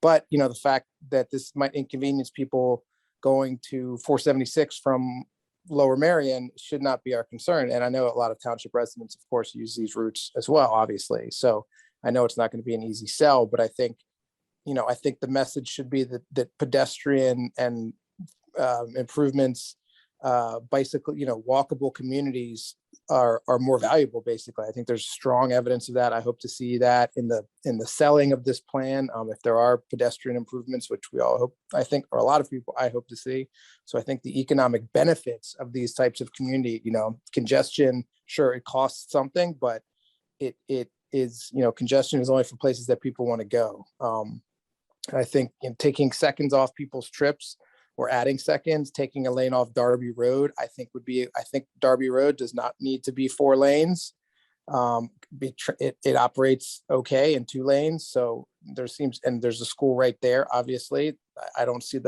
but you know, the fact that this might inconvenience people going to 476 from Lower Marion should not be our concern. And I know a lot of township residents, of course, use these routes as well, obviously. So I know it's not going to be an easy sell, but I think, you know, I think the message should be that pedestrian and improvements, bicycle, you know, walkable communities are more valuable. Basically, I think there's strong evidence of that. I hope to see that in the selling of this plan. If there are pedestrian improvements, which we all hope, I think, or a lot of people, I hope to see. So I think the economic benefits of these types of community, you know, congestion, sure, it costs something, but it is, you know, congestion is only for places that people want to go. I think taking seconds off people's trips or adding seconds, taking a lane off Darby Road, I think Darby Road does not need to be 4 lanes. It operates okay in 2 lanes. So there's a school right there. Obviously, I don't see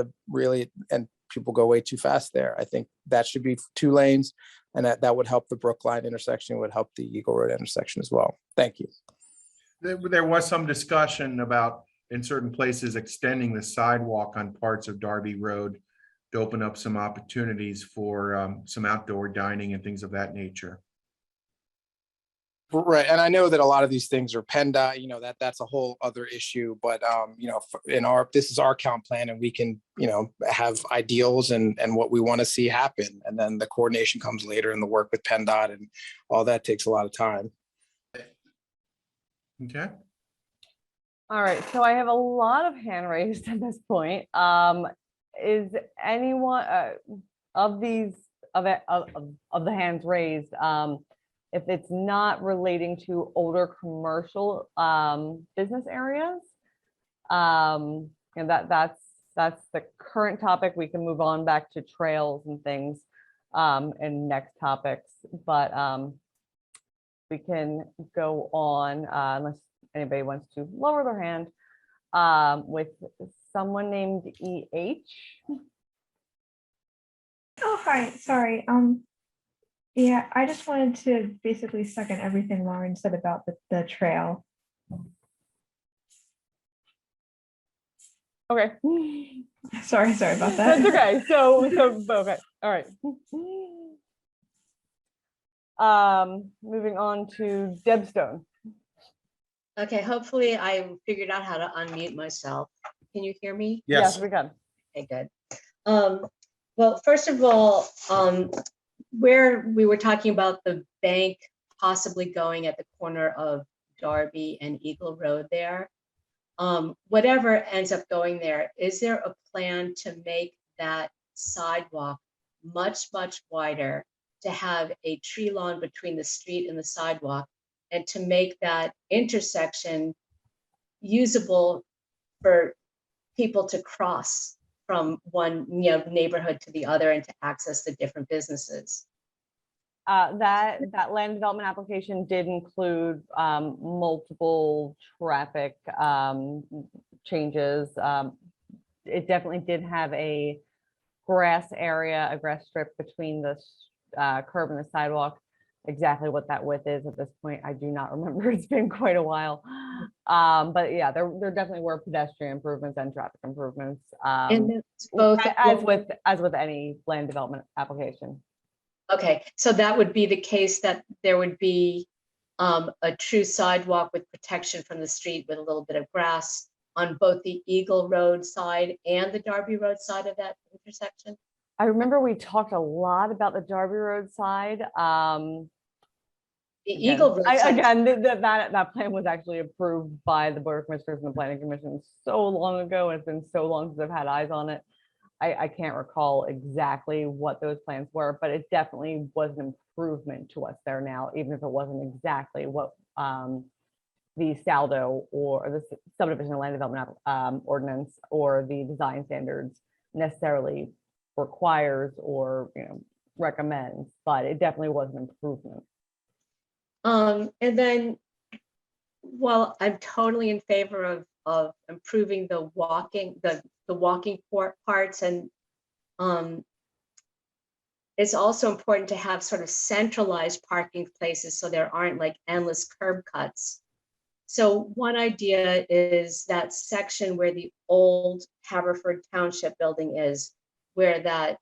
and people go way too fast there. I think that should be 2 lanes, and that would help the Brookline intersection, would help the Eagle Road intersection as well. Thank you. There was some discussion about in certain places extending the sidewalk on parts of Darby Road to open up some opportunities for some outdoor dining and things of that nature. Right, and I know that a lot of these things are PennDOT, you know, that's a whole other issue, but you know, this is our count plan, and we can, you know, have ideals and what we want to see happen, and then the coordination comes later in the work with PennDOT, and all that takes a lot of time. Okay. All right, so I have a lot of hand raised at this point. Is anyone of the hands raised, if it's not relating to older commercial business areas, and that's the current topic. We can move on back to trails and things in next topics, but we can go on unless anybody wants to lower their hand with someone named EH. Oh, hi, sorry. Yeah, I just wanted to basically second everything Lauren said about the trail. Okay. Sorry about that. That's okay. So okay. All right. Moving on to Deb Stone. Okay, hopefully I figured out how to unmute myself. Can you hear me? Yes, we can. Okay, good. Well, first of all, where we were talking about the bank possibly going at the corner of Darby and Eagle Road there, whatever ends up going there, is there a plan to make that sidewalk much wider, to have a tree lawn between the street and the sidewalk, and to make that intersection usable for people to cross from one, you know, neighborhood to the other and to access the different businesses? That land development application did include multiple traffic changes. It definitely did have a grass area, a grass strip between the curb and the sidewalk. Exactly what that width is at this point, I do not remember. It's been quite a while. But yeah, there definitely were pedestrian improvements and traffic improvements. And it's both as with any land development application. Okay, so that would be the case, that there would be a true sidewalk with protection from the street with a little bit of grass on both the Eagle Road side and the Darby Road side of that intersection? I remember we talked a lot about the Darby Road side. The Eagle Road side. Again, that plan was actually approved by the Board of Commissioners and the Planning Commission so long ago, and it's been so long since I've had eyes on it. I can't recall exactly what those plans were, but it definitely was an improvement to what's there now, even if it wasn't exactly what the SALDO or the subdivision and land development ordinance or the design standards necessarily requires or recommends, but it definitely was an improvement. And then, well, I'm totally in favor of improving the walking parts, and it's also important to have sort of centralized parking places so there aren't like endless curb cuts So one idea is that section where the old Haverford Township building is, where that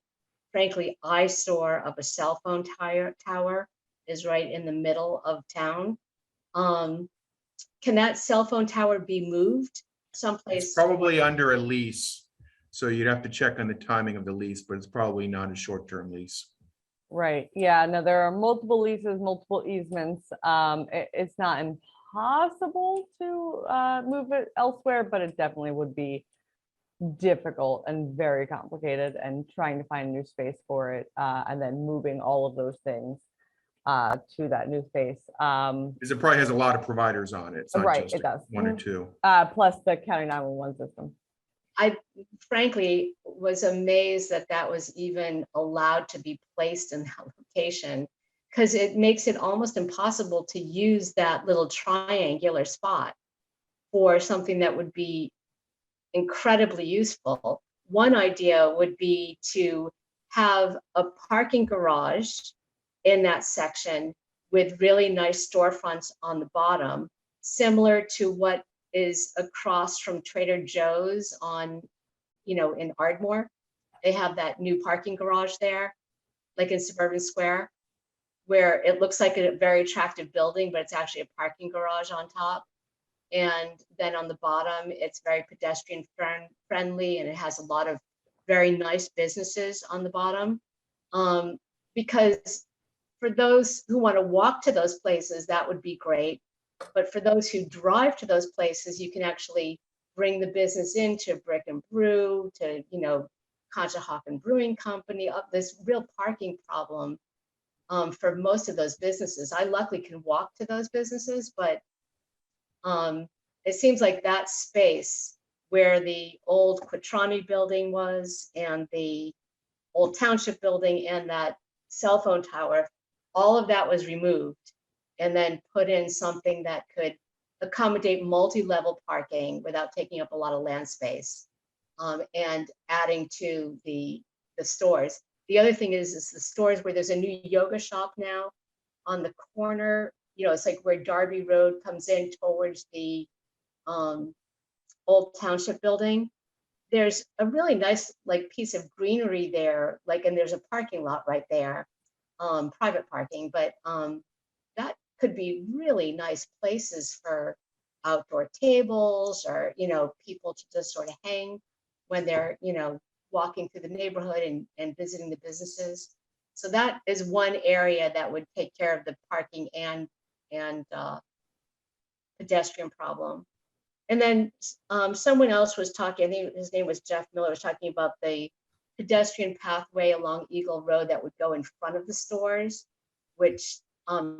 frankly eyesore of a cell phone tower is right in the middle of town. Can that cell phone tower be moved someplace? It's probably under a lease. So you'd have to check on the timing of the lease, but it's probably not a short-term lease. Right, yeah, no, there are multiple leases, multiple easements. It's not impossible to move it elsewhere, but it definitely would be difficult and very complicated, and trying to find new space for it, and then moving all of those things to that new space. Because it probably has a lot of providers on it. It's not Right, just it does. one or two. Plus the county 911 system. I frankly was amazed that that was even allowed to be placed in that location, because it makes it almost impossible to use that little triangular spot for something that would be incredibly useful. One idea would be to have a parking garage in that section with really nice storefronts on the bottom, similar to what is across from Trader Joe's on, in Ardmore. They have that new parking garage there, like in Suburban Square, where it looks like a very attractive building, but it's actually a parking garage on top. And then on the bottom, it's very pedestrian friendly, and it has a lot of very nice businesses on the bottom. Because for those who want to walk to those places, that would be great. But for those who drive to those places, you can actually bring the business into Brick and Brew, to, Conshohocken Brewing Company, up this real parking problem for most of those businesses. I luckily can walk to those businesses, but it seems like that space where the old Quatrani building was, and the old Township building, and that cell phone tower, all of that was removed and then put in something that could accommodate multi-level parking without taking up a lot of land space, and adding to the stores. The other thing is the stores where there's a new yoga shop now on the corner. It's like where Darby Road comes in towards the old Township building. There's a really nice piece of greenery there, and there's a parking lot right there, private parking, but that could be really nice places for outdoor tables, or people to just sort of hang when they're walking through the neighborhood and visiting the businesses. So that is one area that would take care of the parking and pedestrian problem. And then someone else was talking, I think his name was Jeff Miller, was talking about the pedestrian pathway along Eagle Road that would go in front of the stores, which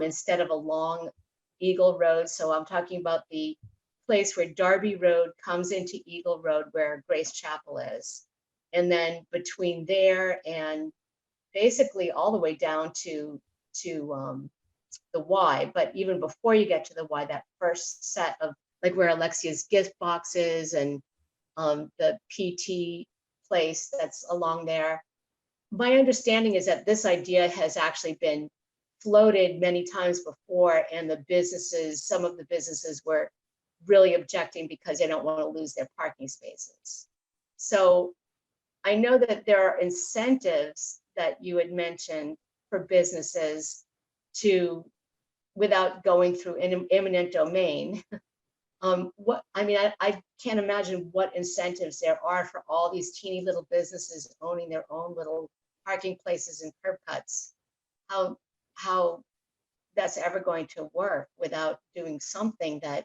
instead of a long Eagle Road. So I'm talking about the place where Darby Road comes into Eagle Road, where Grace Chapel is. And then between there and basically all the way down to the Y, but even before you get to the Y, that first set of where Alexia's gift boxes and the PT place that's along there. My understanding is that this idea has actually been floated many times before, and some of the businesses were really objecting because they don't want to lose their parking spaces. So I know that there are incentives that you had mentioned for businesses to, without going through an eminent domain. I can't imagine what incentives there are for all these teeny little businesses owning their own little parking places and curb cuts. How that's ever going to work without doing something that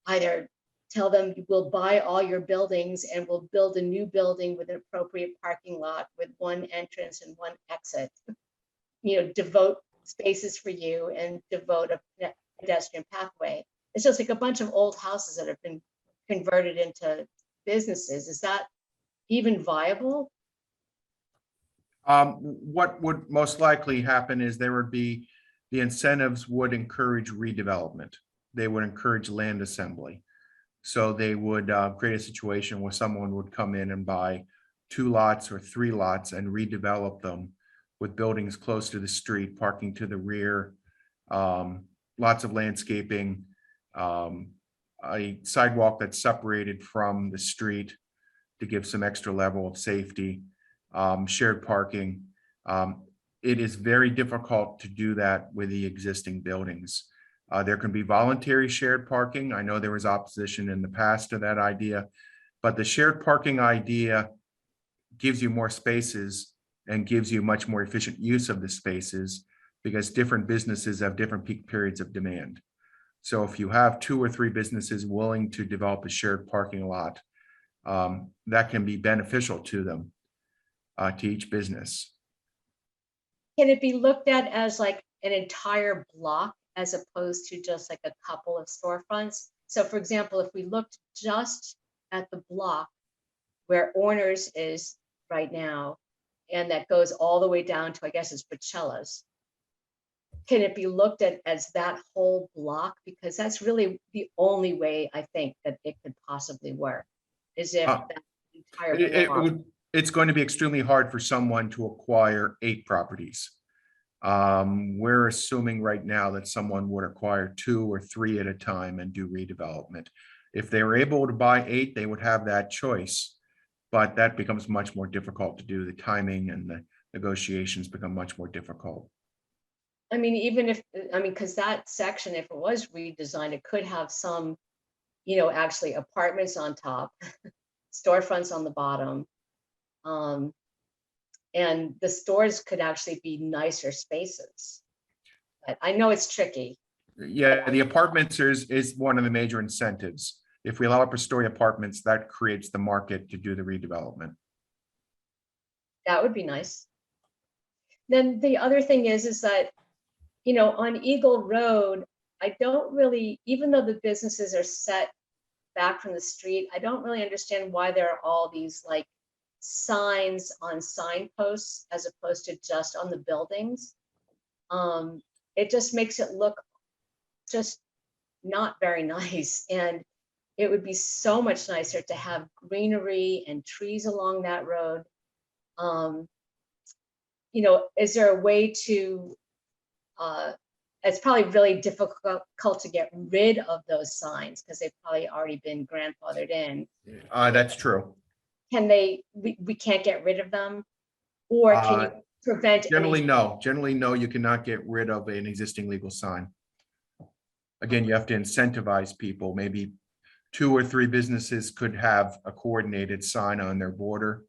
either tell them we'll buy all your buildings and we'll build a new building with an appropriate parking lot with one entrance and one exit. Devote spaces for you and devote a pedestrian pathway. It's just like a bunch of old houses that have been converted into businesses. Is that even viable? What would most likely happen is the incentives would encourage redevelopment. They would encourage land assembly. So they would create a situation where someone would come in and buy 2 lots or 3 lots and redevelop them with buildings close to the street, parking to the rear, lots of landscaping, a sidewalk that's separated from the street to give some extra level of safety, shared parking. It is very difficult to do that with the existing buildings. There can be voluntary shared parking. I know there was opposition in the past to that idea, but the shared parking idea gives you more spaces and gives you much more efficient use of the spaces because different businesses have different peak periods of demand. So if you have 2 or 3 businesses willing to develop a shared parking lot, that can be beneficial to them, to each business. Can it be looked at as like an entire block as opposed to just like a couple of storefronts? So for example, if we looked just at the block where Orner's is right now, and that goes all the way down to, I guess it's Pacella's, can it be looked at as that whole block? Because that's really the only way I think that it could possibly work, is if that entire block. It's going to be extremely hard for someone to acquire 8 properties. We're assuming right now that someone would acquire 2 or 3 at a time and do redevelopment. If they were able to buy 8, they would have that choice, but that becomes much more difficult to do. The timing and the negotiations become much more difficult. I mean, even if, I mean, because that section, if it was redesigned, it could have some, you know, actually apartments on top, storefronts on the bottom. And the stores could actually be nicer spaces. But I know it's tricky. Yeah, the apartments is one of the major incentives. If we allow upper story apartments, that creates the market to do the redevelopment. That would be nice. Then the other thing is that, you know, on Eagle Road, I don't really, even though the businesses are set back from the street, I don't really understand why there are all these like signs on signposts as opposed to just on the buildings. It just makes it look just not very nice. And it would be so much nicer to have greenery and trees along that road. You know, is there a way to, it's probably really difficult to get rid of those signs because they've probably already been grandfathered in. That's true. Can they, we can't get rid of them? Or can you prevent? Generally, no. Generally, no, you cannot get rid of an existing legal sign. Again, you have to incentivize people. Maybe 2 or 3 businesses could have a coordinated sign on their border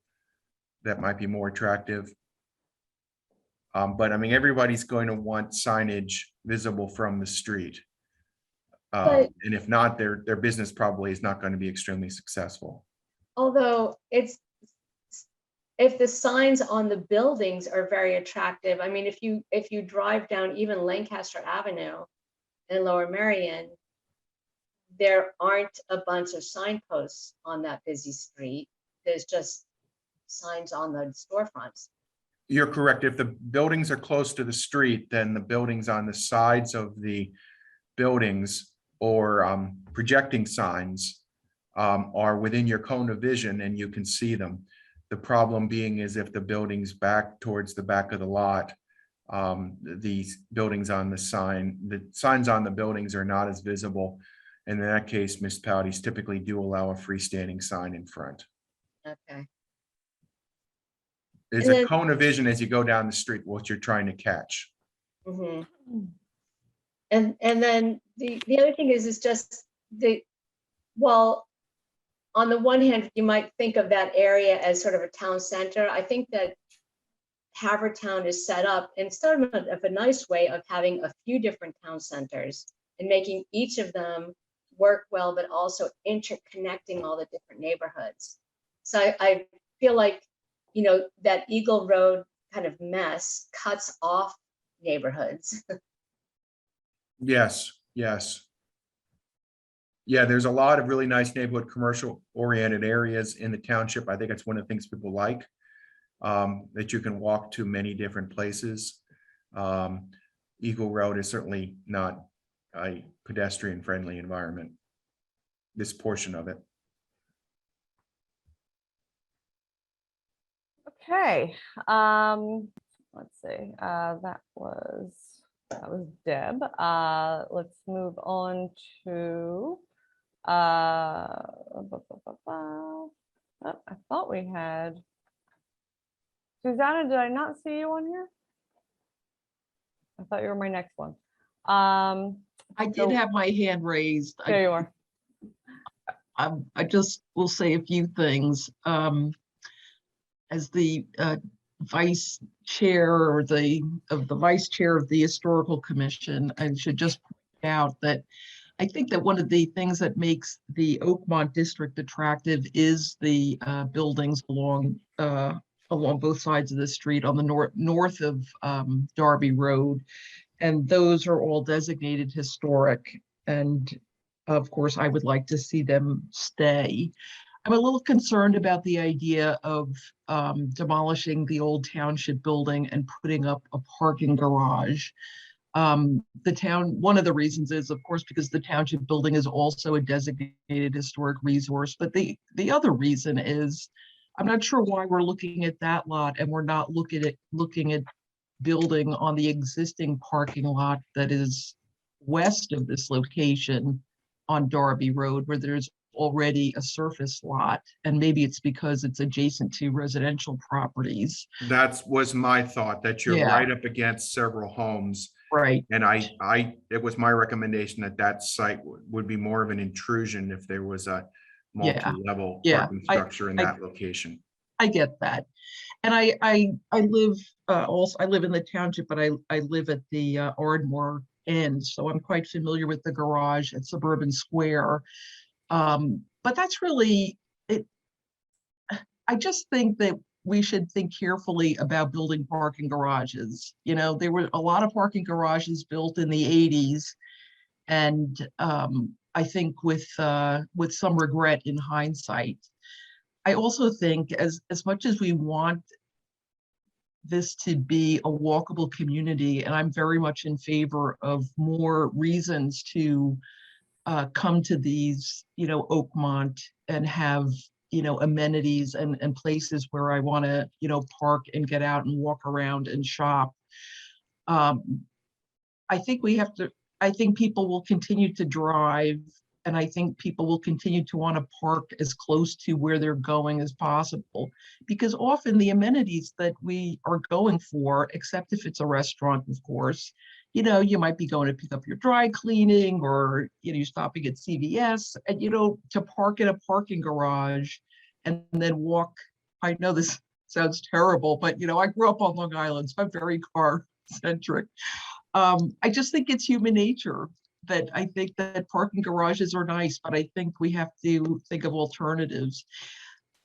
that might be more attractive. But I mean, everybody's going to want signage visible from the street. And if not, their business probably is not going to be extremely successful. Although it's, if the signs on the buildings are very attractive, I mean, if you drive down even Lancaster Avenue in Lower Merion, there aren't a bunch of signposts on that busy street. There's just signs on the storefronts. You're correct. If the buildings are close to the street, then the buildings on the sides of the buildings or projecting signs are within your cone of vision and you can see them. The problem being is if the building's back towards the back of the lot, these buildings on the signs on the buildings are not as visible. And in that case, municipalities typically do allow a freestanding sign in front. Okay. There's a cone of vision as you go down the street, what you're trying to catch. Mm-hmm. And then the other thing is just well, on the one hand, you might think of that area as sort of a town center. I think that Haverford Town is set up in sort of a nice way of having a few different town centers and making each of them work well, but also interconnecting all the different neighborhoods. So I feel like, you know, that Eagle Road kind of mess cuts off neighborhoods. Yes, yes. Yeah, there's a lot of really nice neighborhood commercial oriented areas in the township. I think that's one of the things people like, that you can walk to many different places. Eagle Road is certainly not a pedestrian friendly environment, this portion of it. Okay, let's see, that was That was Deb. Let's move on to, oh, I thought we had, Susanna, did I not see you on here? I thought you were my next one. I did have my hand raised. There you are. I just will say a few things. As the vice chair or the vice chair of the Historical Commission, I should just point out that I think that one of the things that makes the Oakmont district attractive is the buildings along both sides of the street on the north of Darby Road, and those are all designated historic. And of course, I would like to see them stay. I'm a little concerned about the idea of demolishing the old township building and putting up a parking garage. The town, one of the reasons is, of course, because the township building is also a designated historic resource. But the other reason is, I'm not sure why we're looking at that lot and we're not looking at building on the existing parking lot that is west of this location on Darby Road, where there's already a surface lot, and maybe it's because it's adjacent to residential properties. That was my thought, that you're Yeah. right up against several homes. Right. And it was my recommendation that that site would be more of an intrusion if there was a multi-level parking structure in that location. I get that. And I live I live in the township, but I live at the Ardmore end, so I'm quite familiar with the garage at Suburban Square. But that's really it. I just think that we should think carefully about building parking garages. You know, there were a lot of parking garages built in the 80s, and I think with some regret in hindsight. I also think as much as we want this to be a walkable community, and I'm very much in favor of more reasons to come to these, Oakmont and have, amenities and places where I want to, park and get out and walk around and shop. I think I think people will continue to drive, and I think people will continue to want to park as close to where they're going as possible, because often the amenities that we are going for, except if it's a restaurant, of course, you might be going to pick up your dry cleaning, or, you're stopping at CVS, and, to park in a parking garage and then walk. I know this sounds terrible, but, I grew up on Long Island, so I'm very car centric. I just think it's human nature that I think that parking garages are nice, but I think we have to think of alternatives.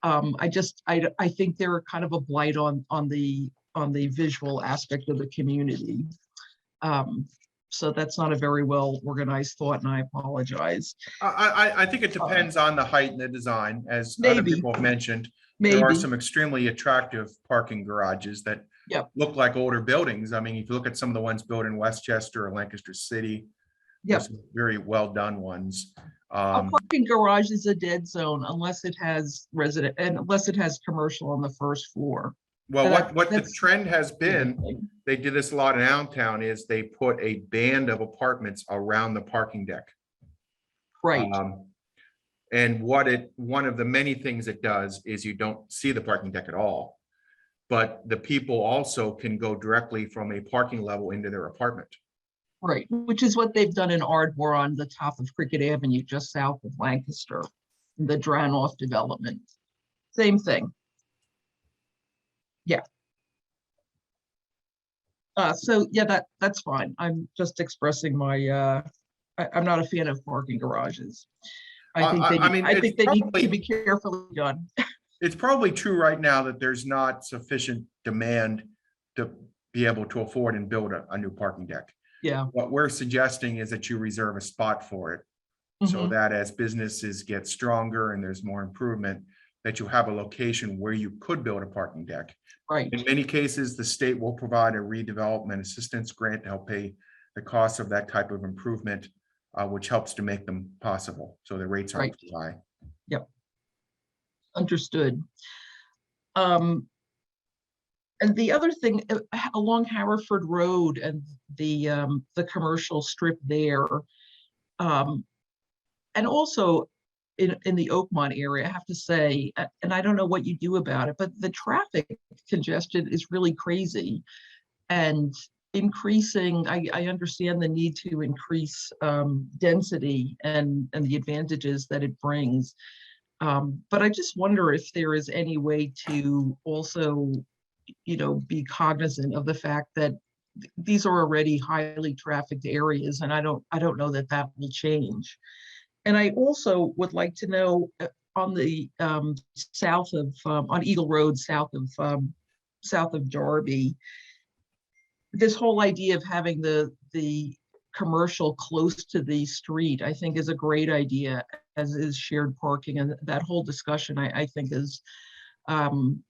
I think they're kind of a blight on the visual aspect of the community. So that's not a very well organized thought, and I apologize. I think it depends on the height and the design, as other people have mentioned. There are some extremely attractive parking garages that look like older buildings. I mean, if you look at some of the ones built in Westchester or Lancaster City, there's some very well done ones. A parking garage is a dead zone unless it has commercial on the first floor. Well, what the trend has been, they did this a lot in downtown, is they put a band of apartments around the parking deck. Right. And one of the many things it does is you don't see the parking deck at all, but the people also can go directly from a parking level into their apartment. Right, which is what they've done in Ardmore on the top of Cricket Avenue, just south of Lancaster, the Dranoff development. Same thing. Yeah. So yeah, that's fine. I'm just expressing my. I'm not a fan of parking garages. I think they need to be carefully done. It's probably true right now that there's not sufficient demand to be able to afford and build a new parking deck. Yeah. What we're suggesting is that you reserve a spot for it, so that as businesses get stronger and there's more improvement, that you have a location where you could build a parking deck. Right. In many cases, the state will provide a redevelopment assistance grant to help pay the cost of that type of improvement, which helps to make them possible. So the rates aren't too high. Yep. Understood. And the other thing along Haverford Road and the commercial strip there, and also in the Oakmont area, I have to say, and I don't know what you do about it, but the traffic congestion is really crazy. And increasing, I understand the need to increase density and the advantages that it brings. But I just wonder if there is any way to also, be cognizant of the fact that these are already highly trafficked areas, and I don't know that that will change. And I also would like to know on the south of on Eagle Road, south of Darby, this whole idea of having the commercial close to the street, I think, is a great idea, as is shared parking, and that whole discussion I think is I'm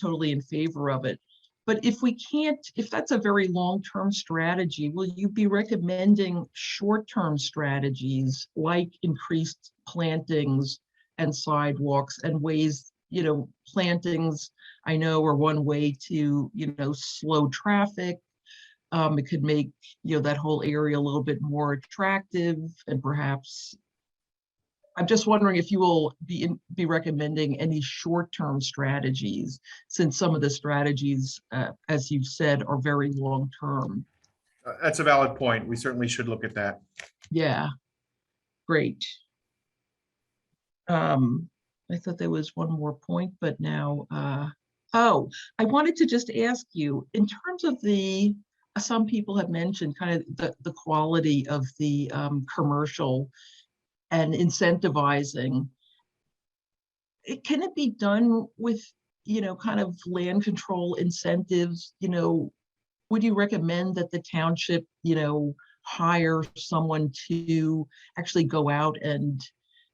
totally in favor of it. But if that's a very long-term strategy, will you be recommending short-term strategies like increased plantings and sidewalks and ways, plantings I know are one way to, slow traffic. It could make, that whole area a little bit more attractive, and perhaps, I'm just wondering if you will be recommending any short-term strategies, since some of the strategies, as you've said, are very long-term. That's a valid point. We certainly should look at that. Yeah, great. I thought there was one more point, but now, I wanted to just ask you, in terms of some people have mentioned kind of the quality of the commercial and incentivizing. Can it be done with, kind of land control incentives? Would you recommend that the township, hire someone to actually go out and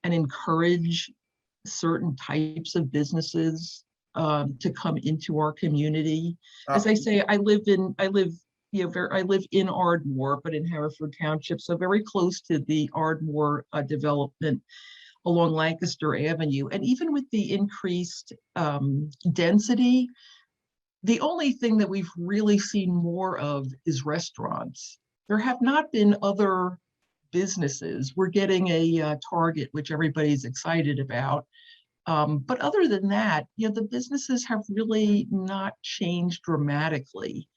encourage certain types of businesses to come into our community? As I say, I live in Ardmore, but in Haverford Township, so very close to the Ardmore development along Lancaster Avenue. And even with the increased density, the only thing that we've really seen more of is restaurants. There have not been other businesses. We're getting a Target, which everybody's excited about. But other than that, the businesses have really not changed dramatically.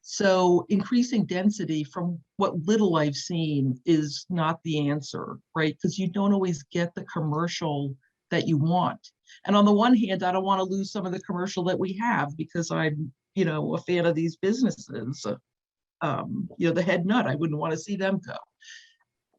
So increasing density, from what little I've seen, is not the answer, right? Because you don't always get the commercial that you want. And on the one hand, I don't want to lose some of the commercial that we have, because I'm, a fan of these businesses. The head nut, I wouldn't want to see them go.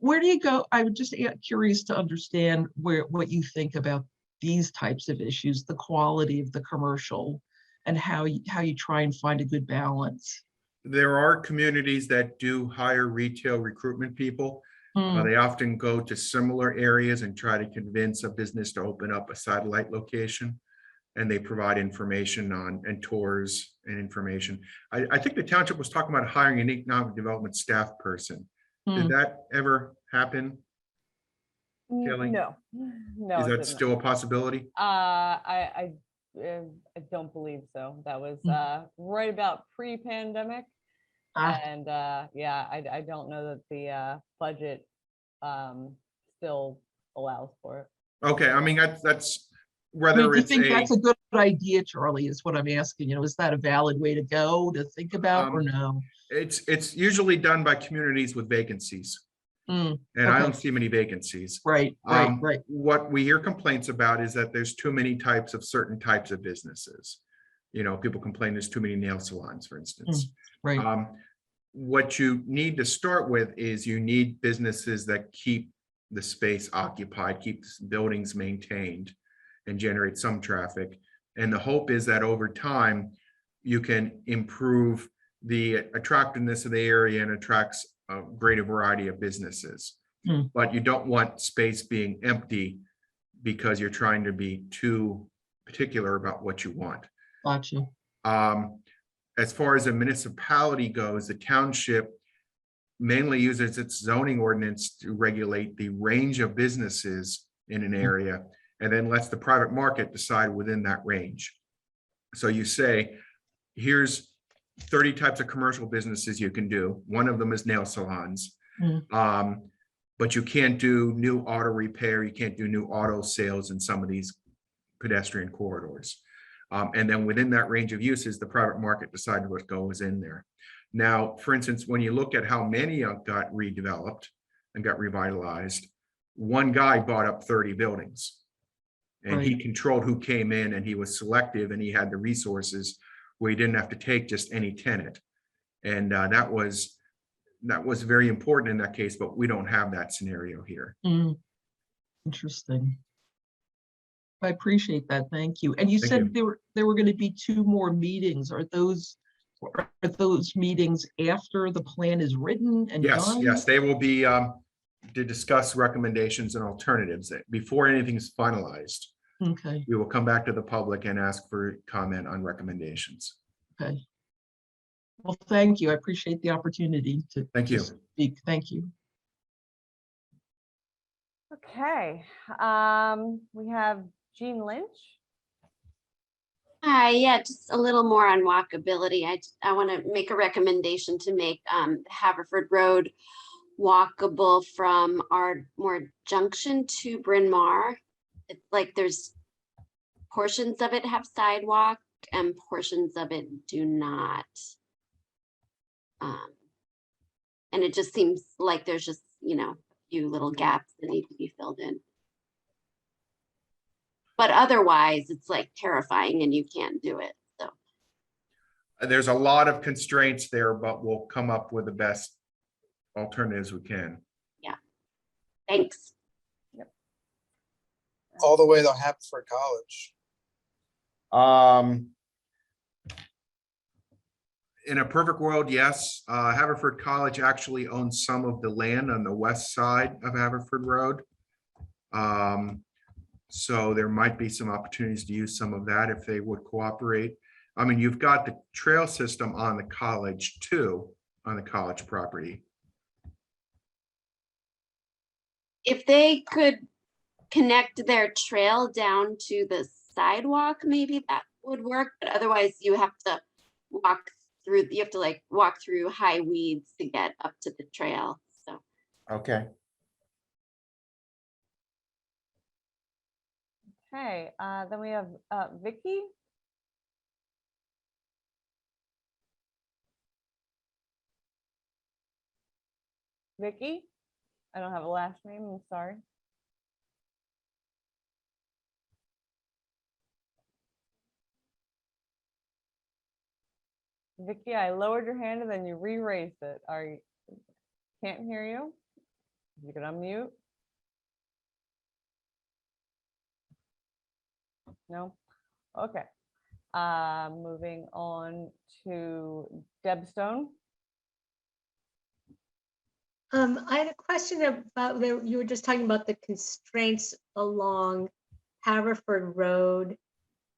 Where do you go? I would just curious to understand what you think about these types of issues, the quality of the commercial, and how you try and find a good balance. There are communities that do hire retail recruitment people. They often go to similar areas and try to convince a business to open up a satellite location, and they provide information and tours and information. I think the township was talking about hiring an economic development staff person. Did that ever happen, Kelly? No. Is that still a possibility? I don't believe so. That was right about pre-pandemic. And I don't know that the budget still allows for it. Okay, I mean, that's whether do you it's think that's a good idea, Charlie, is what I'm asking. Is that a valid way to go, to think about, or no? It's usually done by communities with vacancies. And I don't see many vacancies. Right. What we hear complaints about is that there's too many types of certain types of businesses. People complain there's too many nail salons, for instance. Right. What you need to start with is you need businesses that keep the space occupied, keep buildings maintained, and generate some traffic. And the hope is that over time, you can improve the attractiveness of the area and attracts a greater variety of businesses. But you don't want space being empty because you're trying to be too particular about what you want. Gotcha. As far as a municipality goes, the township mainly uses its zoning ordinance to regulate the range of businesses in an area, and then lets the private market decide within that range. So you say, here's 30 types of commercial businesses you can do. One of them is nail salons. But you can't do new auto repair, you can't do new auto sales in some of these pedestrian corridors. And then within that range of uses, the private market decided what goes in there. Now, for instance, when you look at how many got redeveloped and got revitalized, one guy bought up 30 buildings. And he controlled who came in, and he was selective, and he had the resources where he didn't have to take just any tenant. And that was very important in that case, but we don't have that scenario here. Interesting. I appreciate that. Thank you. And you Thank said you. there were going to be 2 more meetings. Are those meetings after the plan is written and done? Yes, they will be to discuss recommendations and alternatives before anything is finalized. Okay. We will come back to the public and ask for comment on recommendations. Okay. Well, thank you. I appreciate the opportunity to Thank you. speak. Thank you. Okay, we have Jean Lynch. Hi, yeah, just a little more on walkability. I want to make a recommendation to make Haverford Road walkable from Ardmore Junction to Bryn Mawr. It's like there's portions of it have sidewalk and portions of it do not. And it just seems like there's just, a few little gaps that need to be filled in. But otherwise, it's like terrifying and you can't do it. So There's a lot of constraints there, but we'll come up with the best alternatives we can. yeah, thanks. All the way to Haverford College. In a perfect world, yes. Haverford College actually owns some of the land on the west side of Haverford Road. So there might be some opportunities to use some of that if they would cooperate. I mean, you've got the trail system on the college too, on the college property. If they could connect their trail down to the sidewalk, maybe that would work. But otherwise, you have to walk through high weeds to get up to the trail. So Okay. Okay, then we have Vicky. Vicky? I don't have a last name, I'm sorry. Vicky, I lowered your hand and then you re-raised it. Can't hear you? You can unmute. No? Okay. Moving on to Deb Stone. I had a question about, you were just talking about the constraints along Haverford Road,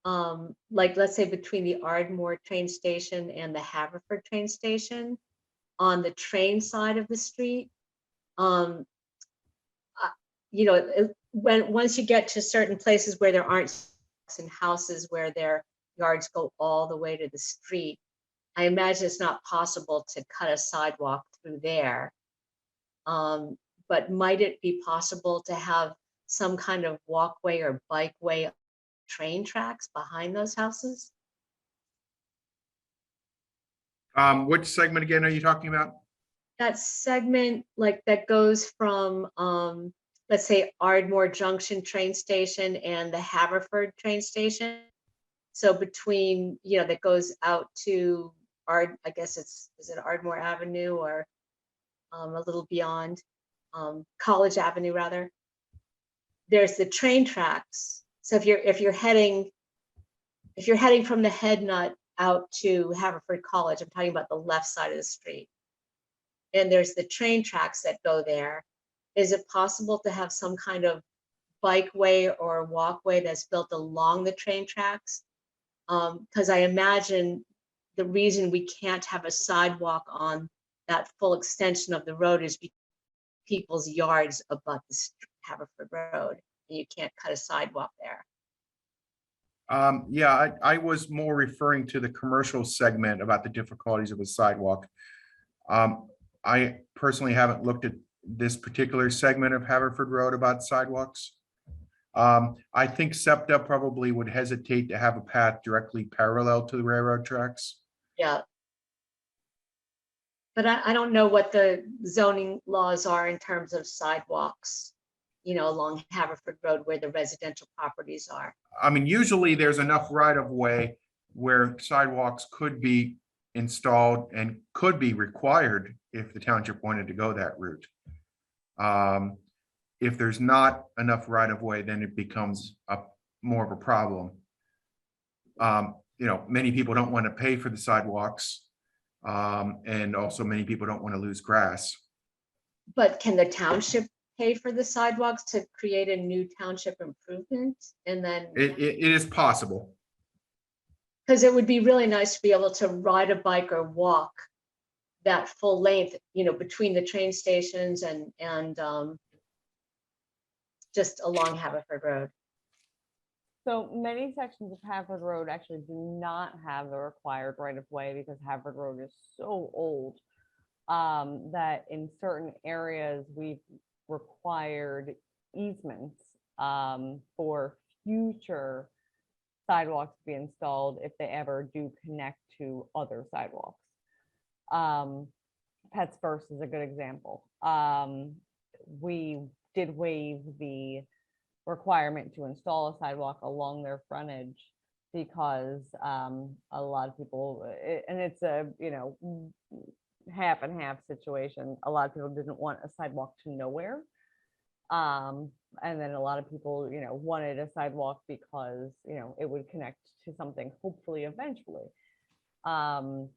like let's say between the Ardmore train station and the Haverford train station on the train side of the street. Once you get to certain places where there aren't houses where their yards go all the way to the street, I imagine it's not possible to cut a sidewalk through there. But might it be possible to have some kind of walkway or bikeway train tracks behind those houses? Which segment again are you talking about? That segment that goes from, let's say Ardmore Junction train station and the Haverford train station. So between, that goes out to I guess is it Ardmore Avenue or a little beyond College Avenue rather. There's the train tracks. So if you're heading from the head nut out to Haverford College, I'm talking about the left side of the street. And there's the train tracks that go there. Is it possible to have some kind of bikeway or walkway that's built along the train tracks? Because I imagine the reason we can't have a sidewalk on that full extension of the road is because people's yards abut the Haverford Road, and you can't cut a sidewalk there. Yeah, I was more referring to the commercial segment about the difficulties of a sidewalk. I personally haven't looked at this particular segment of Haverford Road about sidewalks. I think SEPTA probably would hesitate to have a path directly parallel to the railroad tracks. Yeah. But I don't know what the zoning laws are in terms of sidewalks, you know, along Haverford Road where the residential properties are. I mean, usually there's enough right of way where sidewalks could be installed and could be required if the township wanted to go that route. If there's not enough right of way, then it becomes more of a problem. You know, many people don't want to pay for the sidewalks. And also many people don't want to lose grass. But can the township pay for the sidewalks to create a new township improvement? And then, It is possible. because it would be really nice to be able to ride a bike or walk that full length, you know, between the train stations and just along Haverford Road. So many sections of Haverford Road actually do not have the required right of way because Haverford Road is so old that in certain areas we've required easements for future sidewalks to be installed if they ever do connect to other sidewalks. Pets First is a good example. We did waive the requirement to install a sidewalk along their frontage because a lot of people, and it's a, you know, half and half situation. A lot of people didn't want a sidewalk to nowhere. And then a lot of people, you know, wanted a sidewalk because, you know, it would connect to something hopefully eventually. So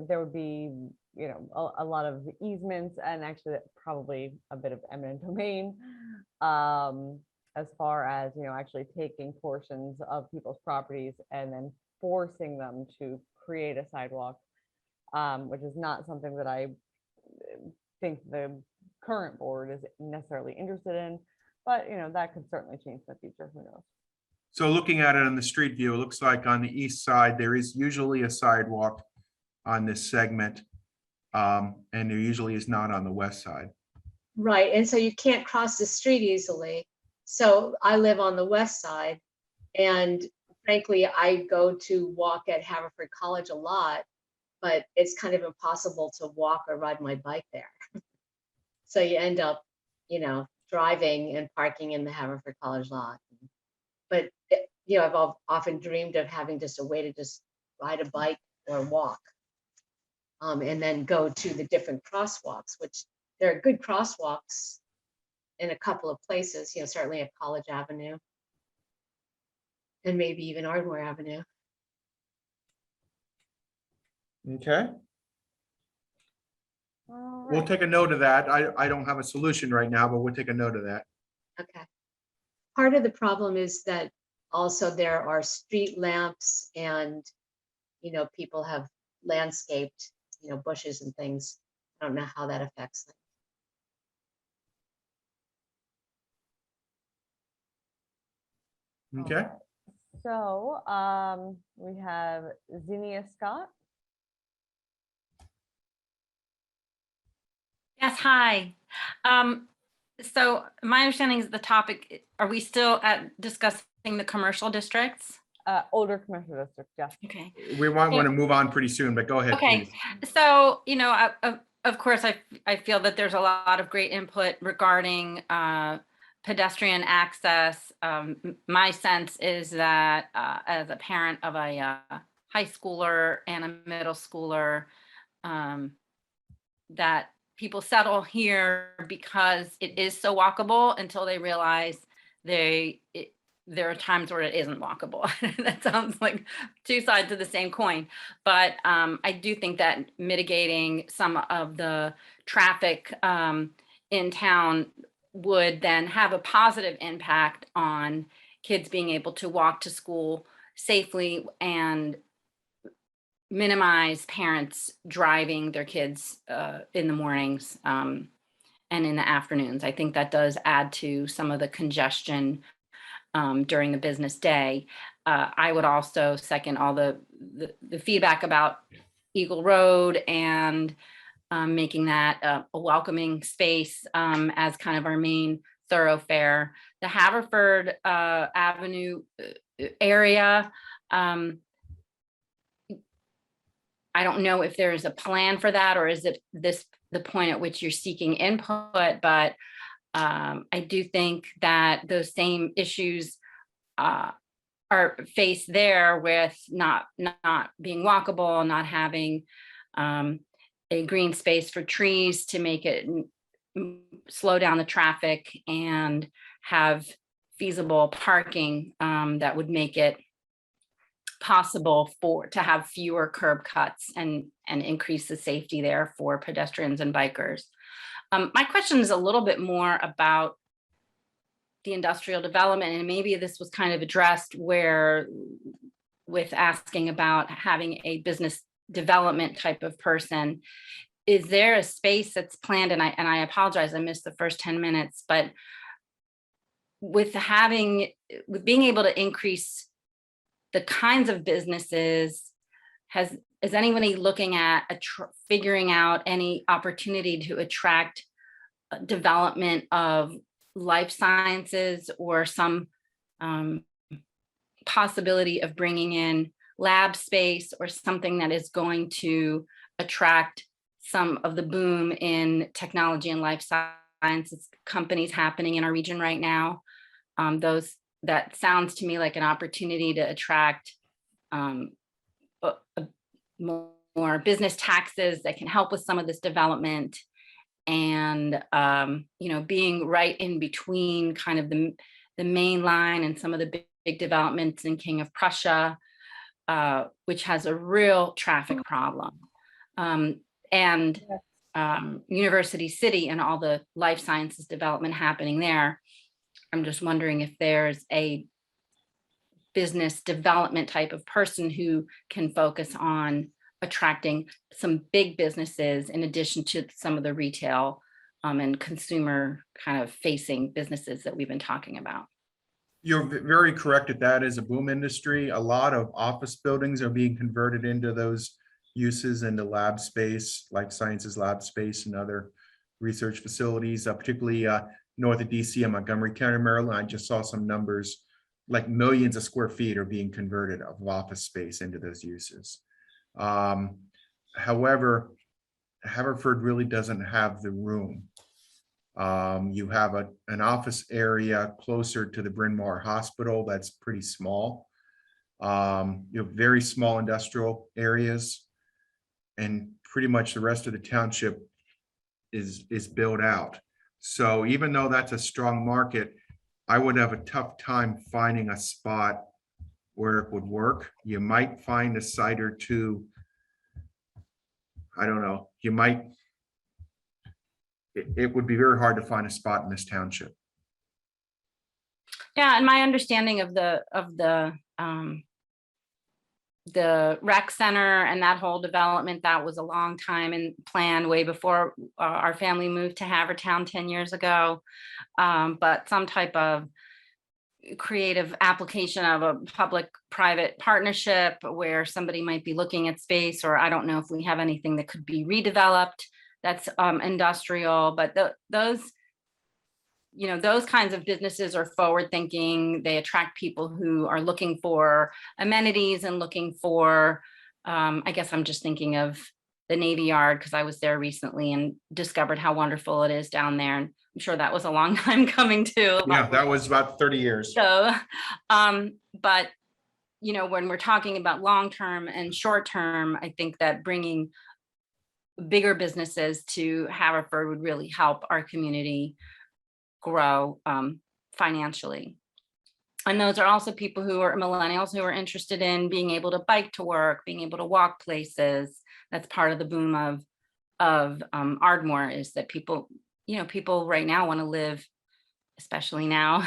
there would be, you know, a lot of easements and actually probably a bit of eminent domain as far as, you know, actually taking portions of people's properties and then forcing them to create a sidewalk, which is not something that I think the current board is necessarily interested in, but, you know, that could certainly change in the future, who knows? So looking at it on the street view, it looks like on the east side, there is usually a sidewalk on this segment. And there usually is not on the west side. Right, and so you can't cross the street easily. So I live on the west side, and frankly, I go to walk at Haverford College a lot, but it's kind of impossible to walk or ride my bike there. So you end up, you know, driving and parking in the Haverford College lot. But, you know, I've often dreamed of having just a way to just ride a bike or walk. And then go to the different crosswalks, which there are good crosswalks in a couple of places, you know, certainly at College Avenue and maybe even Ardmore Avenue. Okay. We'll take a note of that. I don't have a solution right now, but we'll take a note of that. Okay. Part of the problem is that also there are street lamps and, you know, people have landscaped, you know, bushes and things. I don't know how that affects them. Okay. So we have Zinnia Scott. Yes, hi. So my understanding is the topic, are we still discussing the commercial districts? Older commercial districts, yes. Okay. We might want to move on pretty soon, but go ahead, Okay. please. So, you know, of course, I feel that there's a lot of great input regarding pedestrian access. My sense is that as a parent of a high schooler and a middle schooler, that people settle here because it is so walkable until they realize there are times where it isn't walkable. That sounds like two sides of the same coin. But I do think that mitigating some of the traffic in town would then have a positive impact on kids being able to walk to school safely and minimize parents driving their kids in the mornings and in the afternoons. I think that does add to some of the congestion during the business day. I would also second all the feedback about Eagle Road and making that a welcoming space as kind of our main thoroughfare. The Haverford Avenue area, I don't know if there's a plan for that, or is it the point at which you're seeking input, but I do think that those same issues are faced there with not being walkable, not having a green space for trees to make it slow down the traffic, and have feasible parking that would make it possible to have fewer curb cuts and increase the safety there for pedestrians and bikers. My question is a little bit more about the industrial development, and maybe this was kind of addressed with asking about having a business development type of person. Is there a space that's planned, and I apologize, I missed the first 10 minutes, but with being able to increase the kinds of businesses, is anybody looking at figuring out any opportunity to attract development of life sciences, or some possibility of bringing in lab space or something that is going to attract some of the boom in technology and life sciences companies happening in our region right now? That sounds to me like an opportunity to attract more business taxes that can help with some of this development, and being right in between kind of the main line and some of the big developments in King of Prussia, which has a real traffic problem, and University City and all the life sciences development happening there. I'm just wondering if there's a business development type of person who can focus on attracting some big businesses in addition to some of the retail and consumer kind of facing businesses that we've been talking about. You're very correct that that is a boom industry. A lot of office buildings are being converted into those uses, into lab space, life sciences lab space, and other research facilities, particularly north of DC and Montgomery County, Maryland. I just saw some numbers, like millions of square feet are being converted of office space into those uses. However, Haverford really doesn't have the room. You have an office area closer to the Bryn Mawr Hospital that's pretty small. You have very small industrial areas, and pretty much the rest of the township is built out. So even though that's a strong market, I would have a tough time finding a spot where it would work. You might find a site or two. I don't know. It would be very hard to find a spot in this township. Yeah, and my understanding of the rec center and that whole development, that was a long time in plan, way before our family moved to Havertown 10 years ago. But some type of creative application of a public-private partnership where somebody might be looking at space, or I don't know if we have anything that could be redeveloped that's industrial, but those kinds of businesses are forward thinking. They attract people who are looking for amenities and looking for, I guess I'm just thinking of the Navy Yard, because I was there recently and discovered how wonderful it is down there. And I'm sure that was a long time coming too. Yeah, that was about 30 years. So, but when we're talking about long-term and short-term, I think that bringing bigger businesses to Haverford would really help our community grow financially. And those are also people who are millennials who are interested in being able to bike to work, being able to walk places. That's part of the boom of Ardmore, is that people right now want to live, especially now,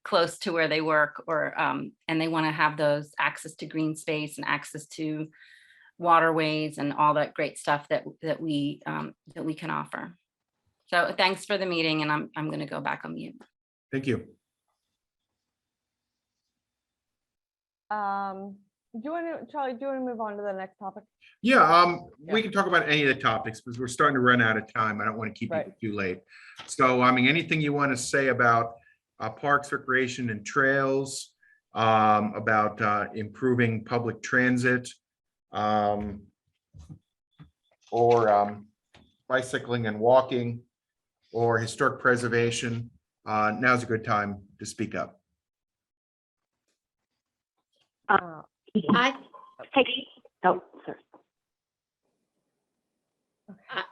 close to where they work, or and they want to have those access to green space and access to waterways and all that great stuff that we can offer. So thanks for the meeting, and I'm going to go back on mute. Thank you. Do you want to, Charlie, do you want to move on to the next topic? Yeah, we can talk about any of the topics because we're starting to run out of time. I don't want to keep Right. it too late. So, I mean, anything you want to say about parks, recreation and trails, about improving public transit, or bicycling and walking, or historic preservation, now's a good time to speak up. Oh, sorry.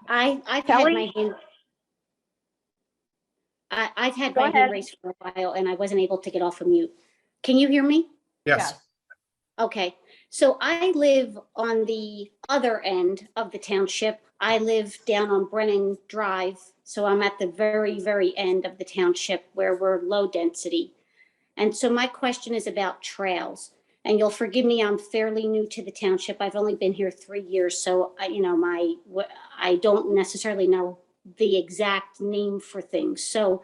I've had Kelly? my hand. I've had Go my ahead. hand raised for a while and I wasn't able to get off of mute. Can you hear me? Yes. Okay, so I live on the other end of the township. I live down on Brennan Drive, so I'm at the very, very end of the township where we're low density. And so my question is about trails. And you'll forgive me, I'm fairly new to the township. I've only been here 3 years, so I don't necessarily know the exact name for things. So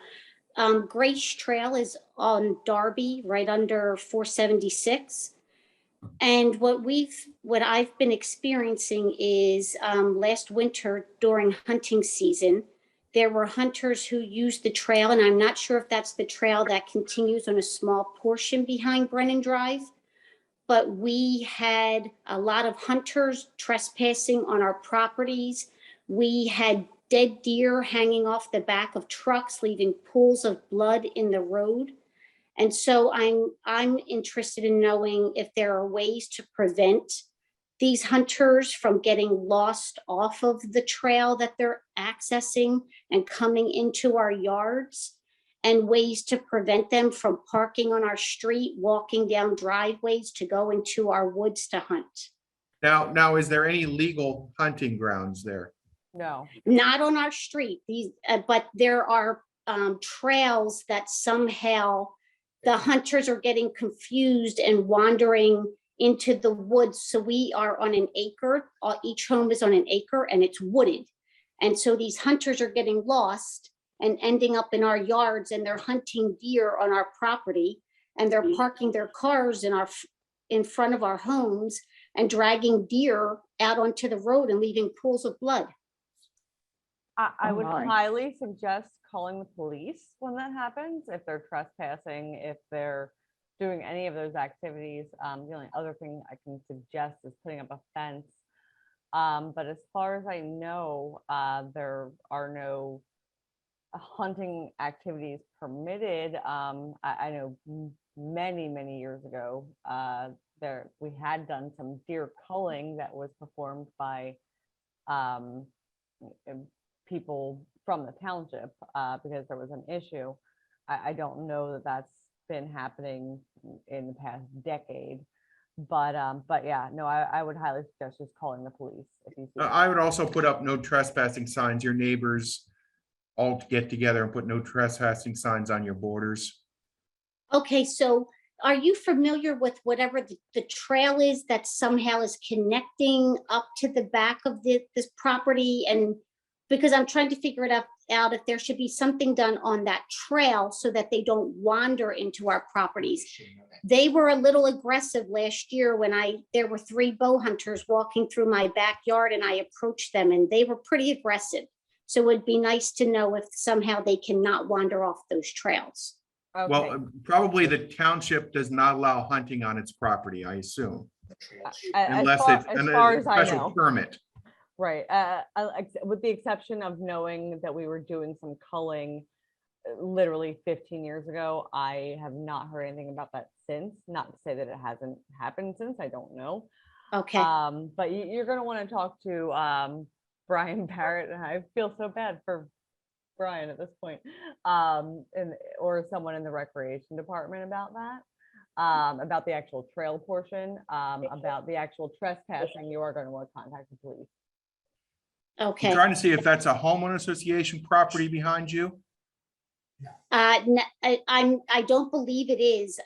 Grace Trail is on Darby, right under 476. And what I've been experiencing is last winter during hunting season, there were hunters who used the trail, and I'm not sure if that's the trail that continues on a small portion behind Brennan Drive, but we had a lot of hunters trespassing on our properties. We had dead deer hanging off the back of trucks, leaving pools of blood in the road. And so I'm interested in knowing if there are ways to prevent these hunters from getting lost off of the trail that they're accessing and coming into our yards, and ways to prevent them from parking on our street, walking down driveways to go into our woods to hunt. Now, is there any legal hunting grounds there? No. Not on our street, but there are trails that somehow the hunters are getting confused and wandering into the woods. So we are on an acre, each home is on an acre and it's wooded. And so these hunters are getting lost and ending up in our yards, and they're hunting deer on our property, and they're parking their cars in front of our homes and dragging deer out onto the road and leaving pools of blood. I would my. highly suggest calling the police when that happens, if they're trespassing, if they're doing any of those activities. The only other thing I can suggest is putting up a fence. But as far as I know, there are no hunting activities permitted. I know many years ago, we had done some deer culling that was performed by people from the township because there was an issue. I don't know that that's been happening in the past decade, but yeah, no, I would highly suggest just calling the police if you see. I would also put up no trespassing signs. Your neighbors all get together and put no trespassing signs on your borders. Okay, so are you familiar with whatever the trail is that somehow is connecting up to the back of this property? And because I'm trying to figure it out if there should be something done on that trail so that they don't wander into our properties. They were a little aggressive last year when there were 3 bow hunters walking through my backyard, and I approached them and they were pretty aggressive. So it'd be nice to know if somehow they cannot wander off those trails. Okay. Well, probably the township does not allow hunting on its property, I assume. Unless it's as far a as I special know. permit. Right. With the exception of knowing that we were doing some culling literally 15 years ago, I have not heard anything about that since. Not to say that it hasn't happened since, I don't know. Okay. But you're going to want to talk to Brian Barrett, and I feel so bad for Brian at this point, or someone in the recreation department about that. About the actual trail portion, about the actual trespassing, you are going to want to contact the police. Okay. I'm trying to see if that's a homeowner association property behind you. I don't believe it is.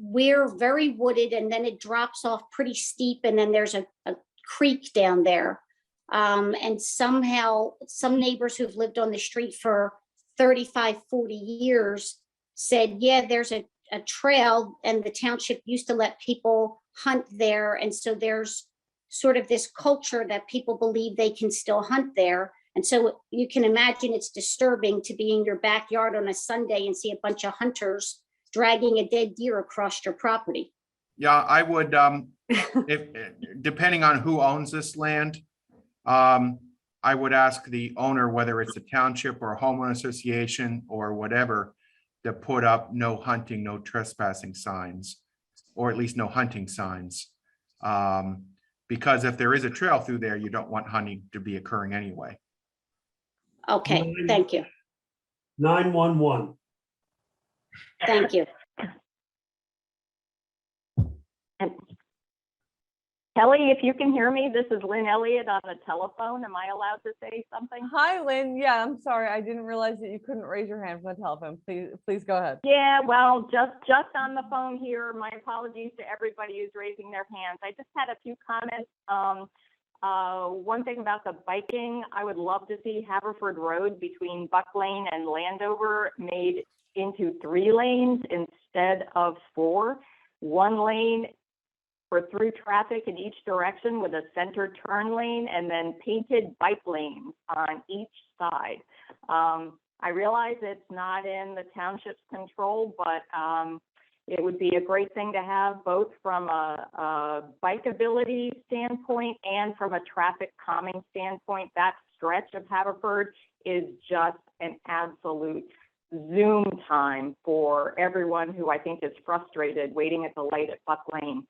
We're very wooded, and then it drops off pretty steep, and then there's a creek down there. And somehow some neighbors who've lived on the street for 35, 40 years said, yeah, there's a a trail, and the township used to let people hunt there. And so there's sort of this culture that people believe they can still hunt there. And so you can imagine it's disturbing to be in your backyard on a Sunday and see a bunch of hunters dragging a dead deer across your property. Yeah, I would, if, depending on who owns this land, I would ask the owner, whether it's a township or a homeowner association or whatever, to put up no hunting, no trespassing signs, or at least no hunting signs. Because if there is a trail through there, you don't want hunting to be occurring anyway. Okay, thank you. 911. Thank you. Kelly, if you can hear me, this is Lynn Elliott on the telephone. Am I allowed to say something? Hi, Lynn. Yeah, I'm sorry. I didn't realize that you couldn't raise your hand from the telephone. Please go ahead. Yeah, well, just on the phone here. My apologies to everybody who's raising their hands. I just had a few comments. One thing about the biking, I would love to see Haverford Road between Buck Lane and Landover made into 3 lanes instead of 4. 1 lane for through traffic in each direction with a center turn lane, and then painted bike lanes on each side. I realize it's not in the township's control, but it would be a great thing to have, both from a bikeability standpoint and from a traffic calming standpoint. That stretch of Haverford is just an absolute Zoom time for everyone who I think is frustrated waiting at the light at Buck Lane.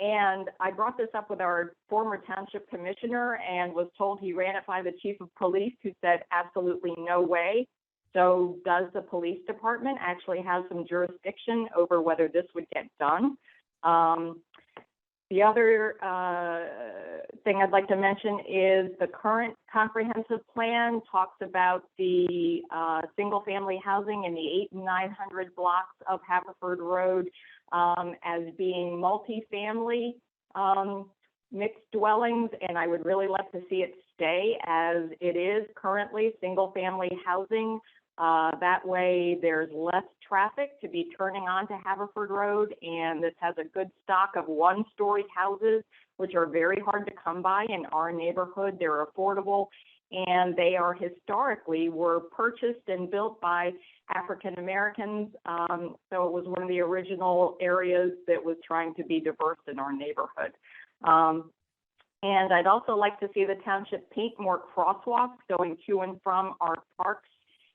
And I brought this up with our former township commissioner and was told he ran it by the chief of police, who said absolutely no way. So does the police department actually have some jurisdiction over whether this would get done? The other thing I'd like to mention is the current comprehensive plan talks about the single family housing in the 800 and 900 blocks of Haverford Road as being multifamily mixed dwellings, and I would really like to see it stay as it is currently, single family housing. That way there's less traffic to be turning onto Haverford Road, and this has a good stock of 1-story houses, which are very hard to come by in our neighborhood. They're affordable, and they are historically were purchased and built by African Americans. So it was one of the original areas that was trying to be diverse in our neighborhood. And I'd also like to see the township paint more crosswalks going to and from our parks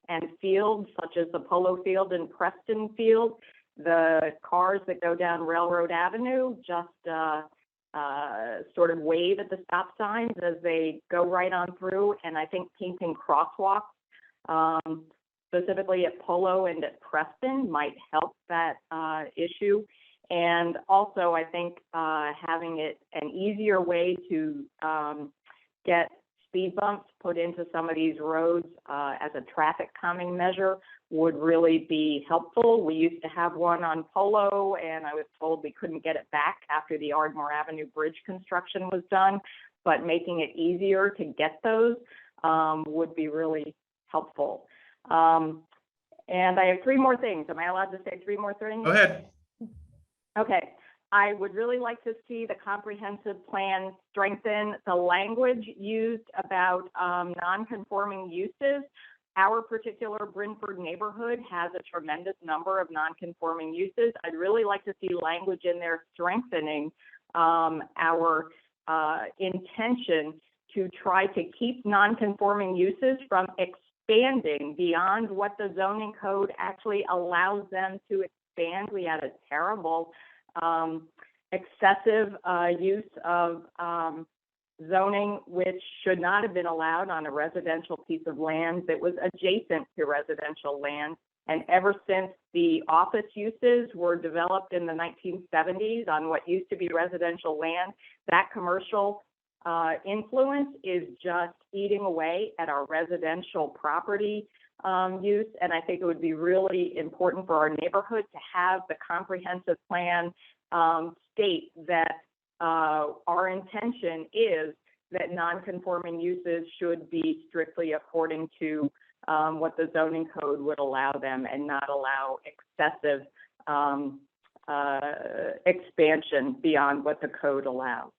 and fields, such as the Polo Field and Preston Field. The cars that go down Railroad Avenue just sort of wave at the stop signs as they go right on through. And I think painting crosswalks, specifically at Polo and at Preston, might help that issue. And also, I think having it an easier way to get speed bumps put into some of these roads as a traffic calming measure would really be helpful. We used to have one on Polo, and I was told we couldn't get it back after the Ardmore Avenue Bridge construction was done, but making it easier to get those would be really helpful. And I have 3 more things. Am I allowed to say 3 more things? Go ahead. Okay. I would really like to see the comprehensive plan strengthen the language used about non-conforming uses. Our particular Brynford neighborhood has a tremendous number of non-conforming uses. I'd really like to see language in there strengthening our intention to try to keep non-conforming uses from expanding beyond what the zoning code actually allows them to expand. We had a terrible excessive use of zoning, which should not have been allowed on a residential piece of land that was adjacent to residential land. And ever since the office uses were developed in the 1970s on what used to be residential land, that commercial influence is just eating away at our residential property use. And I think it would be really important for our neighborhood to have the comprehensive plan state that our intention is that non-conforming uses should be strictly according to what the zoning code would allow them and not allow excessive expansion beyond what the code allows.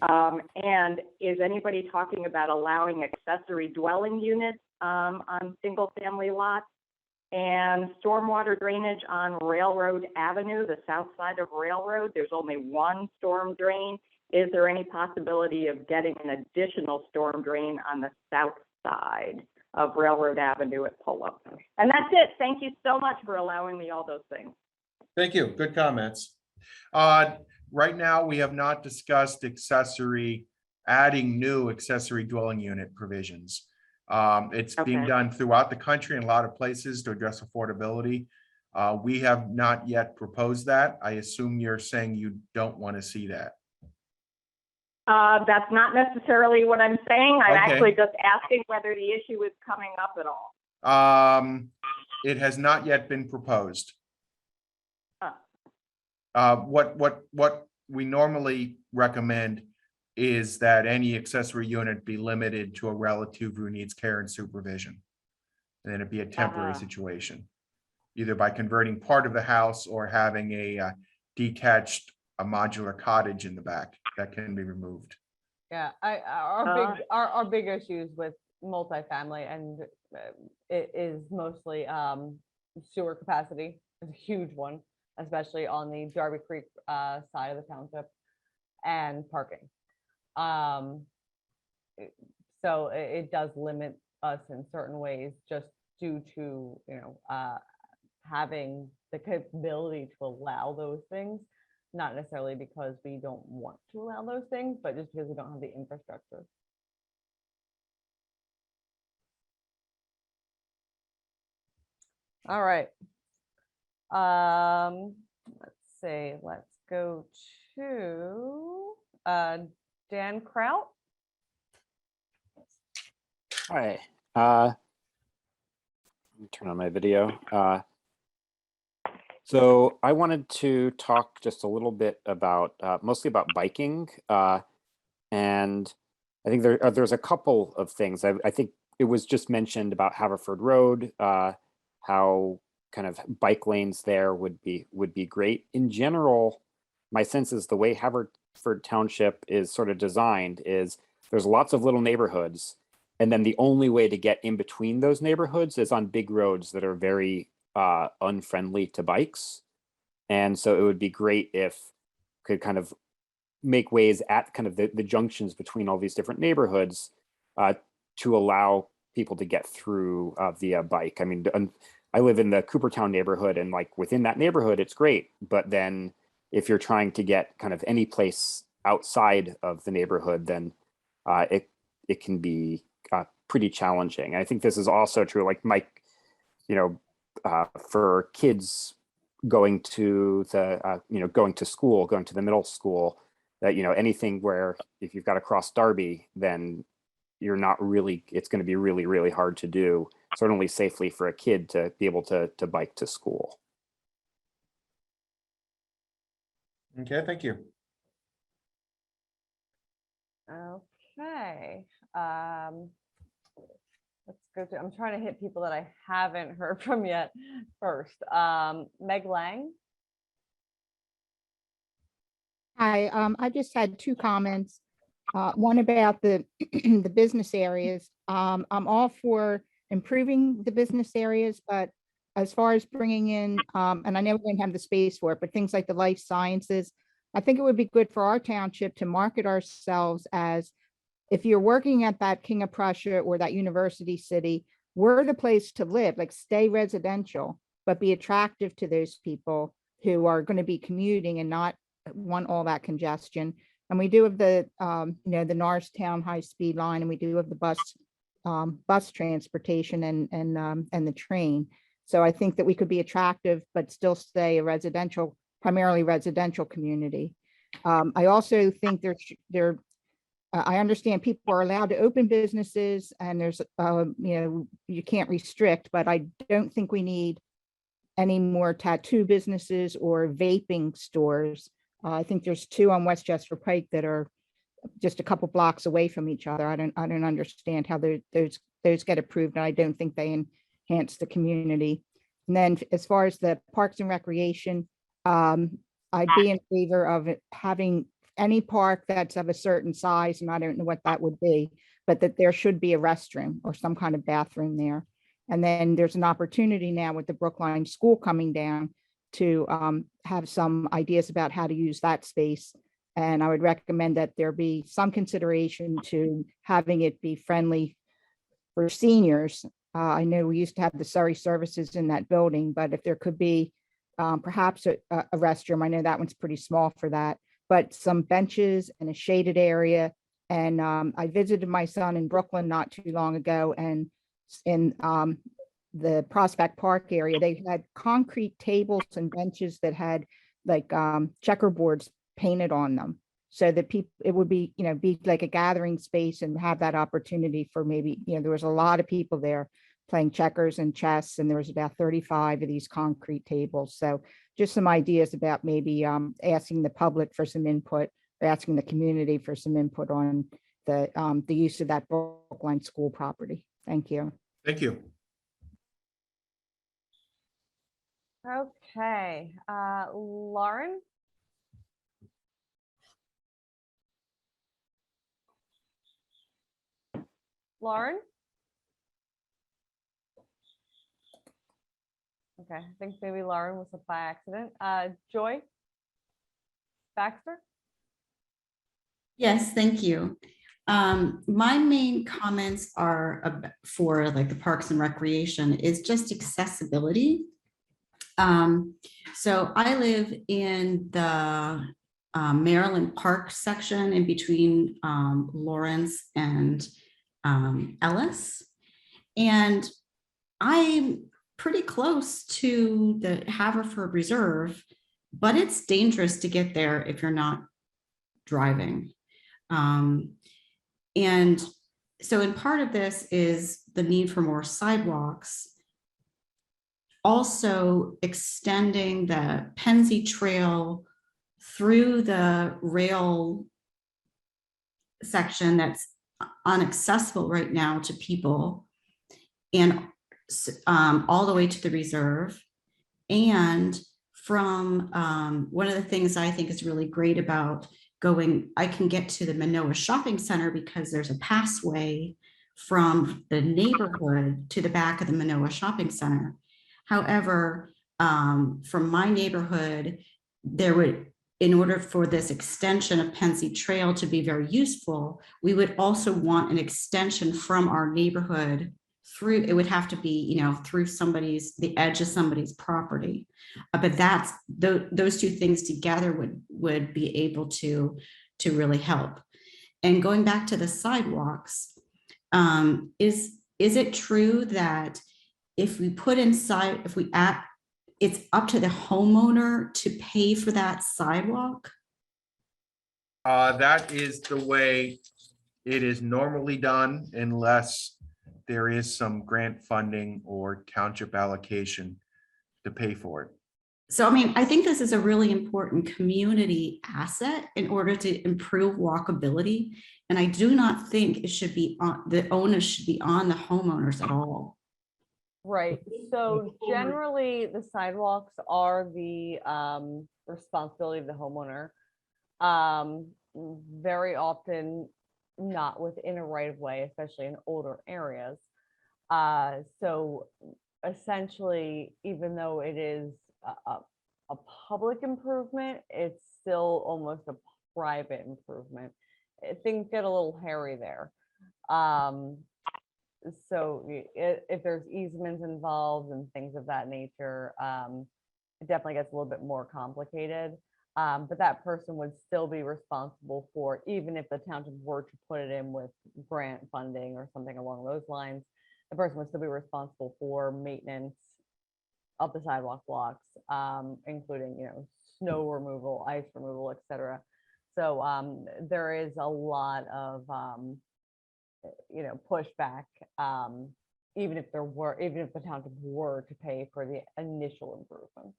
And is anybody talking about allowing accessory dwelling units on single family lots? And stormwater drainage on Railroad Avenue, the south side of Railroad, there's only one storm drain. Is there any possibility of getting an additional storm drain on the south side of Railroad Avenue at Polo? And that's it. Thank you so much for allowing me all those things. Thank you. Good comments. Right now, we have not discussed adding new accessory dwelling unit provisions. It's being Okay. done throughout the country in a lot of places to address affordability. We have not yet proposed that. I assume you're saying you don't want to see that. That's not necessarily what I'm saying. I'm Okay. actually just asking whether the issue is coming up at all. It has not yet been proposed. Oh. What we normally recommend is that any accessory unit be limited to a relative who needs care and supervision. And then it'd be a temporary situation, either by converting part of the house or having a detached, a modular cottage in the back that can be removed. Yeah, our big issues with multifamily, and it is mostly sewer capacity. It's a huge one, especially on the Darby Creek side of the township, and parking. So it does limit us in certain ways, just due to, having the capability to allow those things, not necessarily because we don't want to allow those things, but just because we don't have the infrastructure. All right. Let's see, let's go to Dan Kraut. Hi. Let me turn on my video. So I wanted to talk just a little bit about, mostly about biking. And I think there's a couple of things. I think it was just mentioned about Haverford Road, how kind of bike lanes there would be great. In general, my sense is the way Haverford Township is sort of designed is there's lots of little neighborhoods, and then the only way to get in between those neighborhoods is on big roads that are very unfriendly to bikes. And so it would be great if could kind of make ways at kind of the junctions between all these different neighborhoods to allow people to get through via bike. I mean, I live in the Coopertown neighborhood, and like within that neighborhood, it's great. But then if you're trying to get kind of any place outside of the neighborhood, then it can be pretty challenging. And I think this is also true, like Mike, for kids going to the, going to school, going to the middle school, that, anything where if you've got to cross Darby, then you're not really, it's going to be really, really hard to do, certainly safely for a kid to be able to bike to school. Okay, thank you. Okay. Let's go to, I'm trying to hit people that I haven't heard from yet first. Meg Lang. Hi, I just had two comments. One about the the business areas. I'm all for improving the business areas, but as far as bringing in, and I know we didn't have the space for it, but things like the life sciences, I think it would be good for our township to market ourselves as, if you're working at that King of Prussia or that university city, we're the place to live, like stay residential, but be attractive to those people who are going to be commuting and not want all that congestion. And we do have the, the Norristown high-speed line, and we do have the bus transportation and the train. So I think that we could be attractive, but still stay a residential, primarily residential community. I also think I understand people are allowed to open businesses, and there's, you can't restrict, but I don't think we need any more tattoo businesses or vaping stores. I think there's two on Westchester Pike that are just a couple blocks away from each other. I don't understand how those get approved, and I don't think they enhance the community. And then as far as the Parks and Recreation, I'd be in favor of having any park that's of a certain size, and I don't know what that would be, but that there should be a restroom or some kind of bathroom there. And then there's an opportunity now with the Brookline School coming down to have some ideas about how to use that space. And I would recommend that there be some consideration to having it be friendly for seniors. I know we used to have the Surrey services in that building, but if there could be perhaps a restroom, I know that one's pretty small for that, but some benches and a shaded area. And I visited my son in Brooklyn not too long ago, and in the Prospect Park area, they had concrete tables and benches that had like checkerboards painted on them, so that people, it would be, be like a gathering space and have that opportunity for maybe, there was a lot of people there playing checkers and chess, and there was about 35 of these concrete tables. So just some ideas about maybe asking the public for some input, or asking the community for some input on the use of that Brookline School property. Thank you. Thank you. Okay, Lauren? Lauren? Okay, I think maybe Lauren was by accident. Joy? Baxter? Yes, thank you. My main comments are for like the Parks and Recreation is just accessibility. So I live in the Maryland Park section in between Lawrence and Ellis. And I'm pretty close to the Haverford Reserve, but it's dangerous to get there if you're not driving. And so in part of this is the need for more sidewalks, also extending the Pennsy Trail through the rail section that's inaccessible right now to people, and all the way to the reserve. And from one of the things I think is really great about going, I can get to the Manoa Shopping Center because there's a passway from the neighborhood to the back of the Manoa Shopping Center. However, from my neighborhood, there would, in order for this extension of Pennsy Trail to be very useful, we would also want an extension from our neighborhood through, it would have to be, through the edge of somebody's property. But that's, those two things together would be able to really help. And going back to the sidewalks, is it true that if we put inside, it's up to the homeowner to pay for that sidewalk? That is the way it is normally done, unless there is some grant funding or township allocation to pay for it. So, I mean, I think this is a really important community asset in order to improve walkability. And I do not think it should be on the onus should be on the homeowners at all. Right. So generally, the sidewalks are the responsibility of the homeowner. Very often not within a right of way, especially in older areas. So essentially, even though it is a public improvement, it's still almost a private improvement. Things get a little hairy there. So if there's easements involved and things of that nature, it definitely gets a little bit more complicated. But that person would still be responsible for, even if the township were to put it in with grant funding or something along those lines, the person would still be responsible for maintenance of the sidewalk blocks, including, snow removal, ice removal, etc. So there is a lot of, pushback, even if the township were to pay for the initial improvements.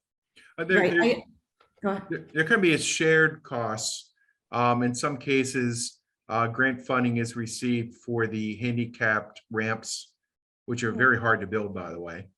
There can be a shared costs. In some cases, Grant funding is received for the handicapped ramps, which are very hard to build, by the way,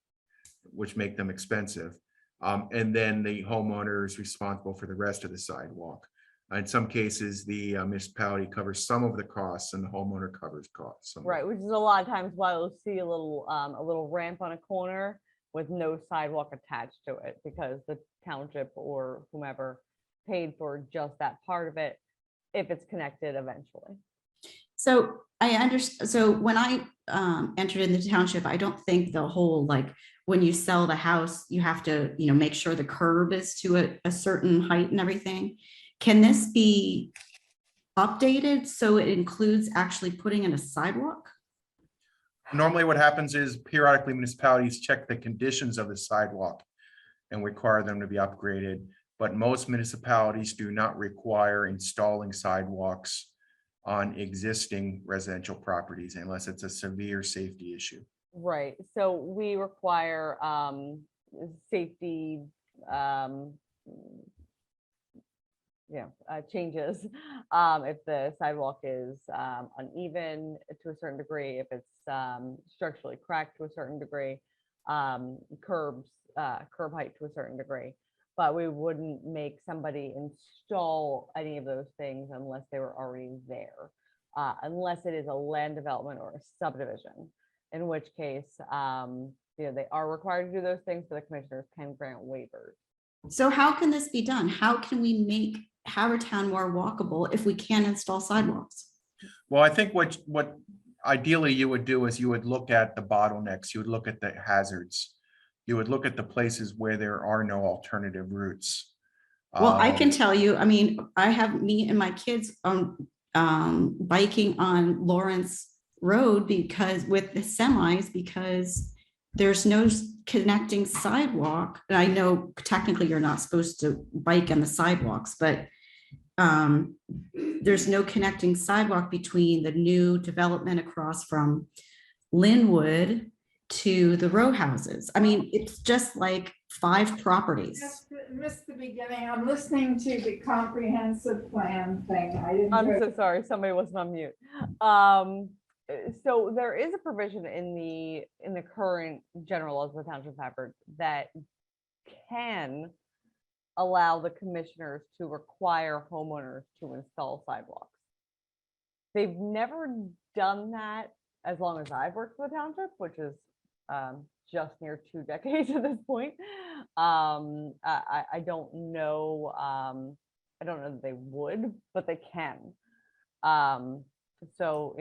which make them expensive. And then the homeowner is responsible for the rest of the sidewalk. In some cases, the municipality covers some of the costs and the homeowner covers costs. Right, which is a lot of times why you'll see a little ramp on a corner with no sidewalk attached to it, because the township or whomever paid for just that part of it, if it's connected eventually. So I understand. So when I entered in the township, I don't think the whole, like, when you sell the house, you have to, make sure the curb is to a certain height and everything. Can this be updated so it includes actually putting in a sidewalk? Normally what happens is periodically municipalities check the conditions of the sidewalk and require them to be upgraded. But most municipalities do not require installing sidewalks on existing residential properties unless it's a severe safety issue. Right, so we require safety changes if the sidewalk is uneven to a certain degree, if it's structurally cracked to a certain degree, curb height to a certain degree. But we wouldn't make somebody install any of those things unless they were already there, unless it is a land development or a subdivision, in which case, they are required to do those things, so the commissioners can grant waivers. So how can this be done? How can we make Havertown more walkable if we can't install sidewalks? Well, I think what ideally you would do is you would look at the bottlenecks, you would look at the hazards. You would look at the places where there are no alternative routes. Well, I can tell you, I have me and my kids biking on Lawrence Road because with the semis, because there's no connecting sidewalk. And I know technically you're not supposed to bike on the sidewalks, but there's no connecting sidewalk between the new development across from Linwood to the row houses. It's just like 5 properties. Missed the beginning. I'm listening to the comprehensive plan thing. I'm so sorry, somebody wasn't on mute. So there is a provision in the current general laws of the Township of Haverford that can allow the commissioners to require homeowners to install sidewalks. They've never done that as long as I've worked for the township, which is just near 2 decades at this point. I don't know. I don't know that they would, but they can. So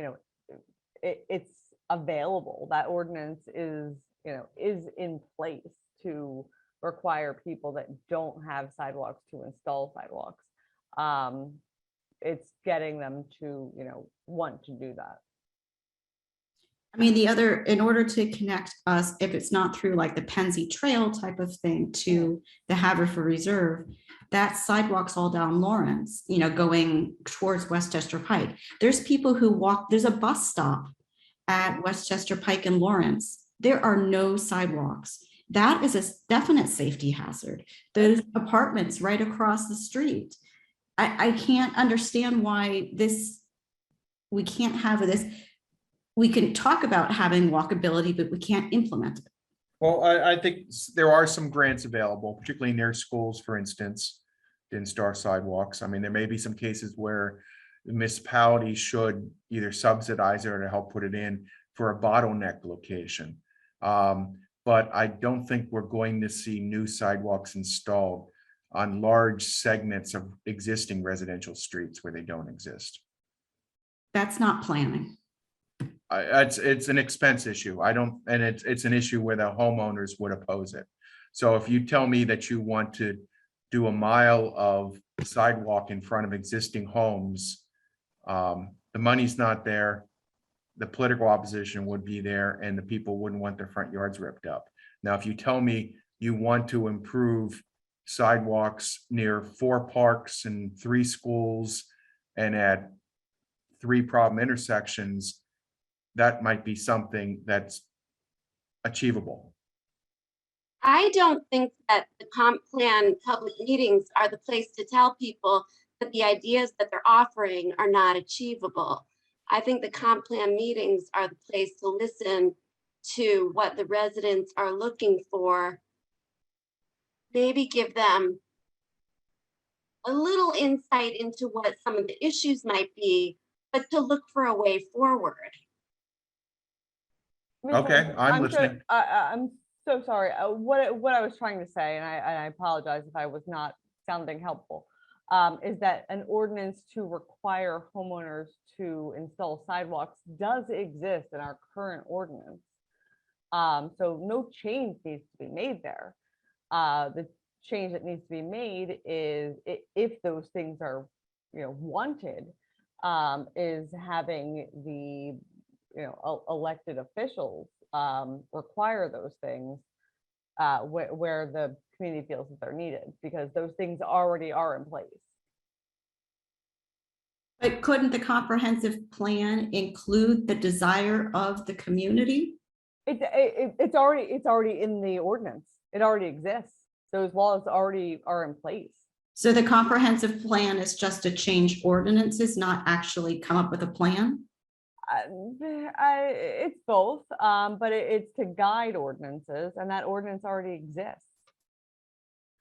it's available. That ordinance is in place to require people that don't have sidewalks to install sidewalks. It's getting them to want to do that. In order to connect us, if it's not through like the Penzie Trail type of thing to the Haverford Reserve, that sidewalks all down Lawrence, going towards Westchester Pike. There's people who walk, there's a bus stop at Westchester Pike and Lawrence. There are no sidewalks. That is a definite safety hazard. Those apartments right across the street. I can't understand why we can't have this. We can talk about having walkability, but we can't implement it. Well, I think there are some grants available, particularly near schools, for instance, to install sidewalks. There may be some cases where the municipality should either subsidize it or to help put it in for a bottleneck location. But I don't think we're going to see new sidewalks installed on large segments of existing residential streets where they don't exist. That's not planning. It's an expense issue. And it's an issue where the homeowners would oppose it. So if you tell me that you want to do a mile of sidewalk in front of existing homes, the money's not there. The political opposition would be there and the people wouldn't want their front yards ripped up. Now, if you tell me you want to improve sidewalks near 4 parks and 3 schools and at 3 problem intersections, that might be something that's achievable. I don't think that the comp plan public meetings are the place to tell people but the ideas that they're offering are not achievable. I think the comp plan meetings are the place to listen to what the residents are looking for. Maybe give them a little insight into what some of the issues might be, but to look for a way forward. Okay, I'm listening. I'm so sorry. What I was trying to say, and I apologize if I was not sounding helpful, is that an ordinance to require homeowners to install sidewalks does exist in our current ordinance. So no change needs to be made there. The change that needs to be made is if those things are, wanted, is having the, elected officials require those things where the community feels that they're needed, because those things already are in place. But couldn't the comprehensive plan include the desire of the community? It's already in the ordinance. It already exists. Those laws already are in place. So the comprehensive plan is just to change ordinances, not actually come up with a plan? It's both, but it's to guide ordinances, and that ordinance already exists.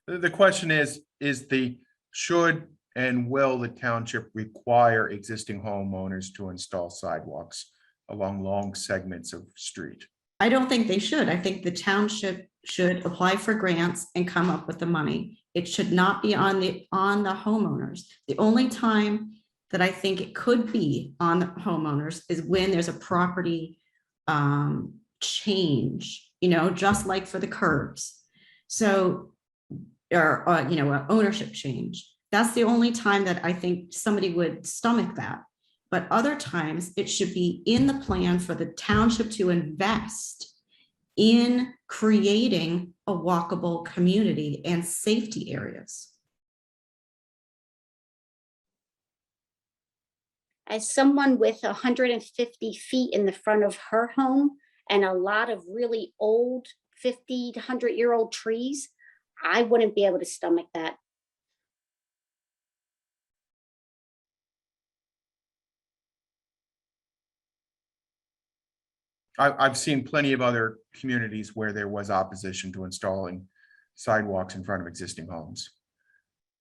The question is the should and will the township require existing homeowners to install sidewalks along long segments of street? I don't think they should. I think the township should apply for grants and come up with the money. It should not be on the homeowners. The only time that I think it could be on the homeowners is when there's a property change, just like for the curbs. So, or an ownership change. That's the only time that I think somebody would stomach that. But other times it should be in the plan for the township to invest in creating a walkable community and safety areas. As someone with 150 feet in the front of her home and a lot of really old 50 to 100-year-old trees, I wouldn't be able to stomach that. I've seen plenty of other communities where there was opposition to installing sidewalks in front of existing homes.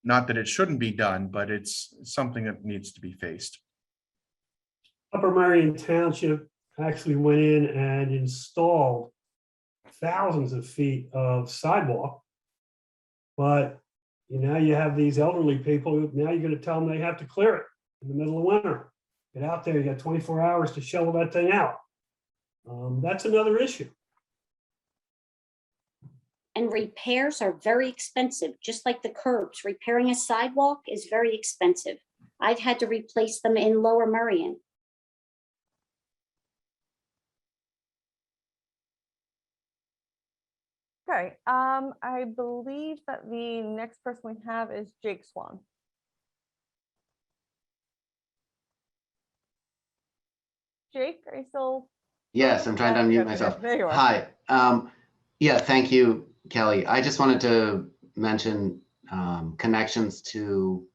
Not that it shouldn't be done, but it's something that needs to be faced. Upper Marion Township actually went in and installed thousands of feet of sidewalk. But you have these elderly people, now you're going to tell them they have to clear it in the middle of winter. Get out there, you got 24 hours to shovel that thing out. That's another issue. And repairs are very expensive, just like the curbs. Repairing a sidewalk is very expensive. I've had to replace them in Lower Merion. Okay, I believe that the next person we have is Jake Swan. Jake, are you still? Yes, I'm trying to unmute myself. There you are. Hi. Yeah, thank you, Kelly. I just wanted to mention connections to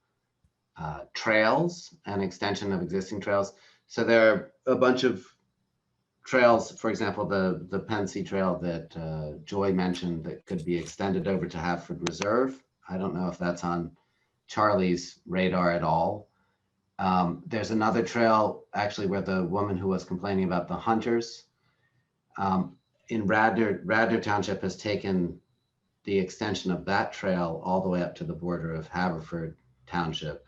trails and extension of existing trails. So there are a bunch of trails, for example, the Pensy Trail that Joy mentioned that could be extended over to Haverford Reserve. I don't know if that's on Charlie's radar at all. There's another trail actually where the woman who was complaining about the hunters in Radnor Township has taken the extension of that trail all the way up to the border of Haverford Township.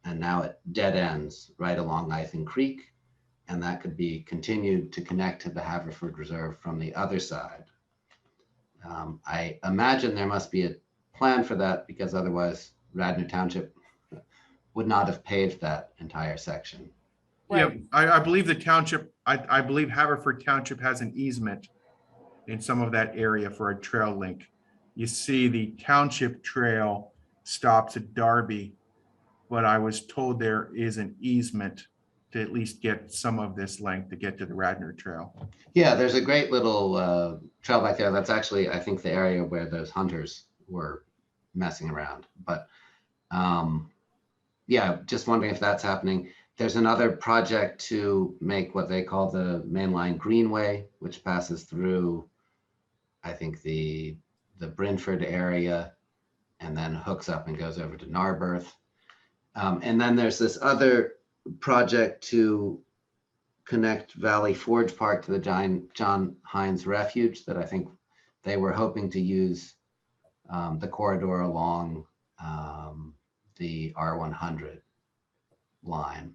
And now it dead ends right along Ithan Creek. And that could be continued to connect to the Haverford Reserve from the other side. I imagine there must be a plan for that because otherwise Radnor Township would not have paved that entire section. Yeah, I believe the township, I believe Haverford Township has an easement in some of that area for a trail link. You see the township trail stops at Darby, but I was told there is an easement to at least get some of this length to get to the Radnor Trail. Yeah, there's a great little trail back there. That's actually, I think, the area where those hunters were messing around. But yeah, just wondering if that's happening. There's another project to make what they call the mainline greenway, which passes through, I think, the Brentford area and then hooks up and goes over to Narberth. And then there's this other project to connect Valley Forge Park to the John Hines Refuge that I think they were hoping to use the corridor along the R100 line.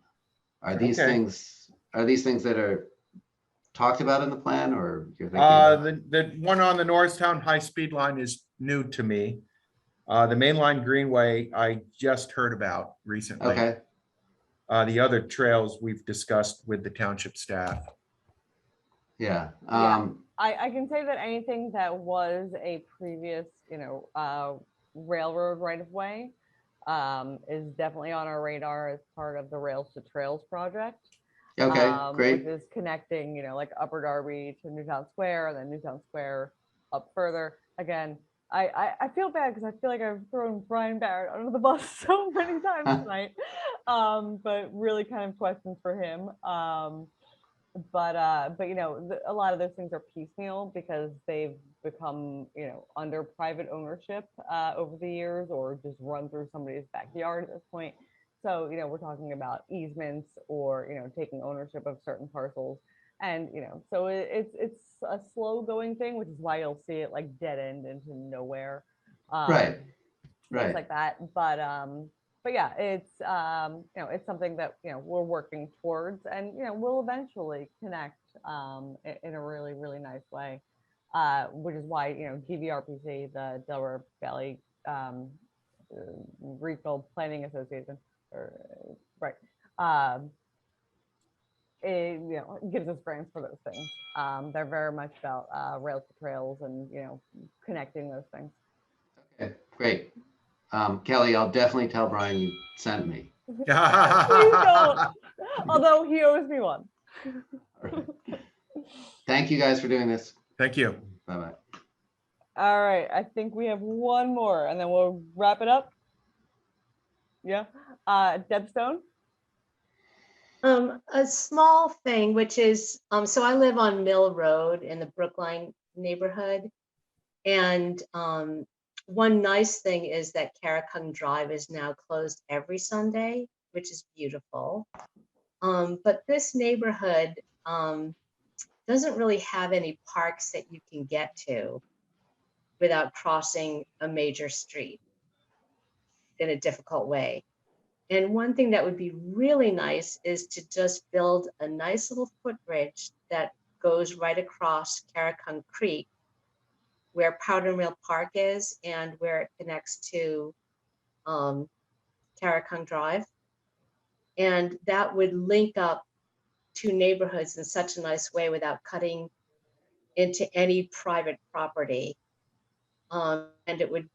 Are these Okay. things that are talked about in the plan, or you're thinking about? The one on the Norristown high-speed line is new to me. The mainline greenway, I just heard about recently. Okay. The other trails we've discussed with the township staff. Yeah. I can say that anything that was a previous, railroad right of way is definitely on our radar as part of the Rails to Trails project. Okay, great. Which is connecting, like Upper Darby to Newtown Square and then Newtown Square up further. Again, I feel bad because I feel like I've thrown Brian Barrett under the bus so many times tonight. But really kind of questions for him. But a lot of those things are piecemeal because they've become, under private ownership over the years, or just run through somebody's backyard at this point. So, we're talking about easements or, taking ownership of certain parcels. And, so it's a slow going thing, which is why you'll see it like dead end into nowhere. Right. Things like that. But yeah, it's, it's something that, we're working towards, and, we'll eventually connect in a really, really nice way, which is why, DVRPC, the Delaware Valley Regional Planning Association, right. It gives us grants for those things. They're very much about rails to trails and, connecting those things. Okay, great. Kelly, I'll definitely tell Brian you sent me. Please don't. Although he owes me one. Right. Thank you guys for doing this. Thank you. Bye-bye. All right, I think we have one more and then we'll wrap it up. Yeah. Deb Stone. A small thing, which is, so I live on Mill Road in the Brookline neighborhood. And one nice thing is that Carracung Drive is now closed every Sunday, which is beautiful. But this neighborhood doesn't really have any parks that you can get to without crossing a major street in a difficult way. And one thing that would be really nice is to just build a nice little footbridge that goes right across Carracung Creek, where Powder Mill Park is and where it connects to Carracung Drive. And that would link up two neighborhoods in such a nice way without cutting into any private property. And it would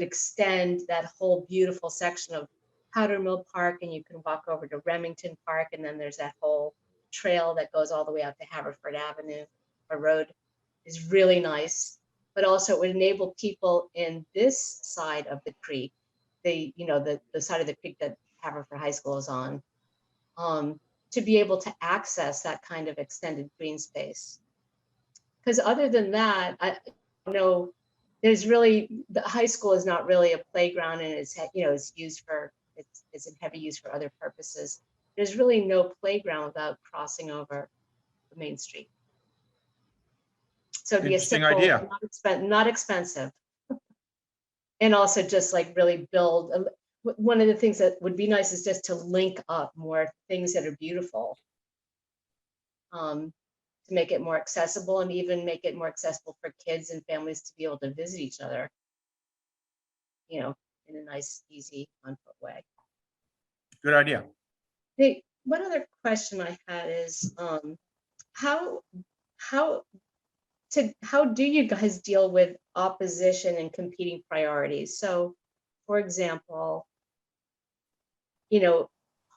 extend that whole beautiful section of Powder Mill Park, and you can walk over to Remington Park, and then there's that whole trail that goes all the way out to Haverford Avenue or Road. Is really nice, but also it would enable people in this side of the creek, the side of the creek that Haverford High School is on, to be able to access that kind of extended green space. Because other than that, I know there's really, the high school is not really a playground, and it's used for, it's in heavy use for other purposes. There's really no playground without crossing over the main street. So it'd be a Interesting simple, idea. not expensive. And also just like really build, one of the things that would be nice is just to link up more things that are beautiful. To make it more accessible, and even make it more accessible for kids and families to be able to visit each other, in a nice, easy, on-foot way. Good idea. Hey, one other question I had is, how do you guys deal with opposition and competing priorities? So, for example,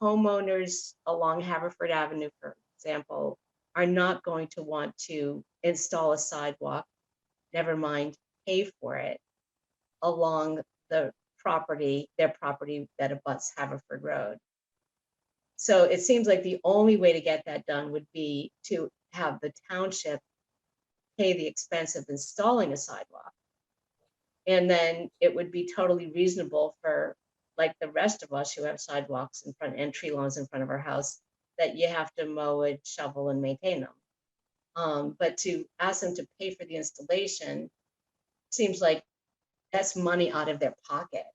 homeowners along Haverford Avenue, for example, are not going to want to install a sidewalk, never mind pay for it, along the property, their property that abuts Haverford Road. So it seems like the only way to get that done would be to have the township pay the expense of installing a sidewalk. And then it would be totally reasonable for, like the rest of us who have sidewalks in front and tree lawns in front of our house, that you have to mow it, shovel, and maintain them. But to ask them to pay for the installation seems like that's money out of their pocket.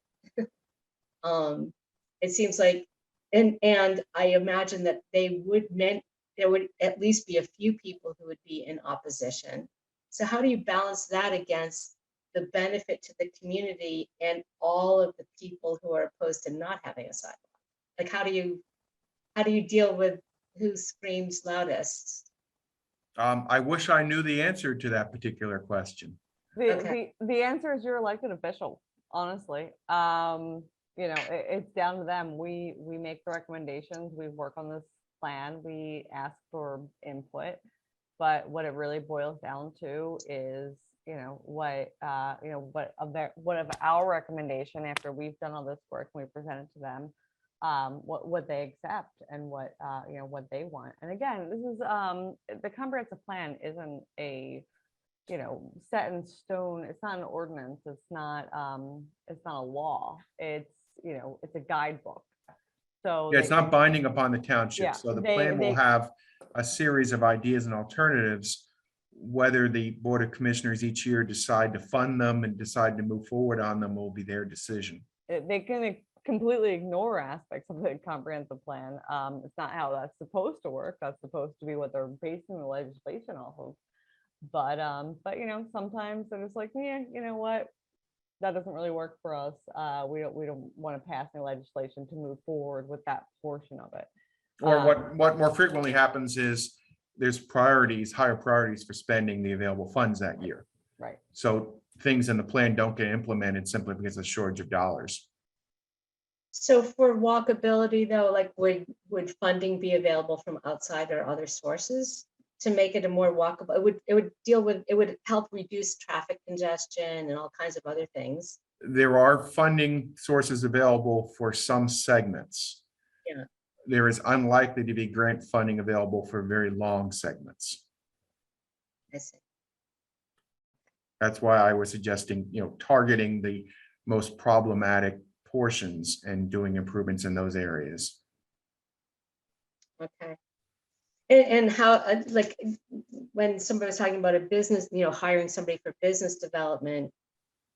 It seems like, and I imagine that there would at least be a few people who would be in opposition. So how do you balance that against the benefit to the community and all of the people who are opposed to not having a sidewalk? Like, how do you deal with who screams loudest? I wish I knew the answer to that particular question. The answer is your elected official, honestly. You know, it's down to them. We make the recommendations, we work on this plan, we ask for input, but what it really boils down to is, what of our recommendation after we've done all this work and we present it to them, what they accept and what they want. And again, this is the comprehensive plan isn't a set in stone. It's not an ordinance. It's not a law. It's it's a guidebook. So Yeah, it's not binding upon the township. Yeah, So the plan will have a series of ideas and alternatives. Whether the Board of Commissioners each year decide to fund them and decide to move forward on them will be their decision. They can completely ignore aspects of the comprehensive plan. It's not how that's supposed to work. That's supposed to be what they're basing the legislation off of. But sometimes they're just like, yeah, you know what, that doesn't really work for us. We don't want to pass any legislation to move forward with that portion of it. Or what more frequently happens is there's higher priorities for spending the available funds that year. Right. So things in the plan don't get implemented simply because of the shortage of dollars. So for walkability though, like would funding be available from outside or other sources to make it a more walkable? It would help reduce traffic congestion and all kinds of other things. There are funding sources available for some segments. Yeah. There is unlikely to be grant funding available for very long segments. I see. That's why I was suggesting, targeting the most problematic portions and doing improvements in those areas. Okay. And how, like, when somebody was talking about a business, hiring somebody for business development,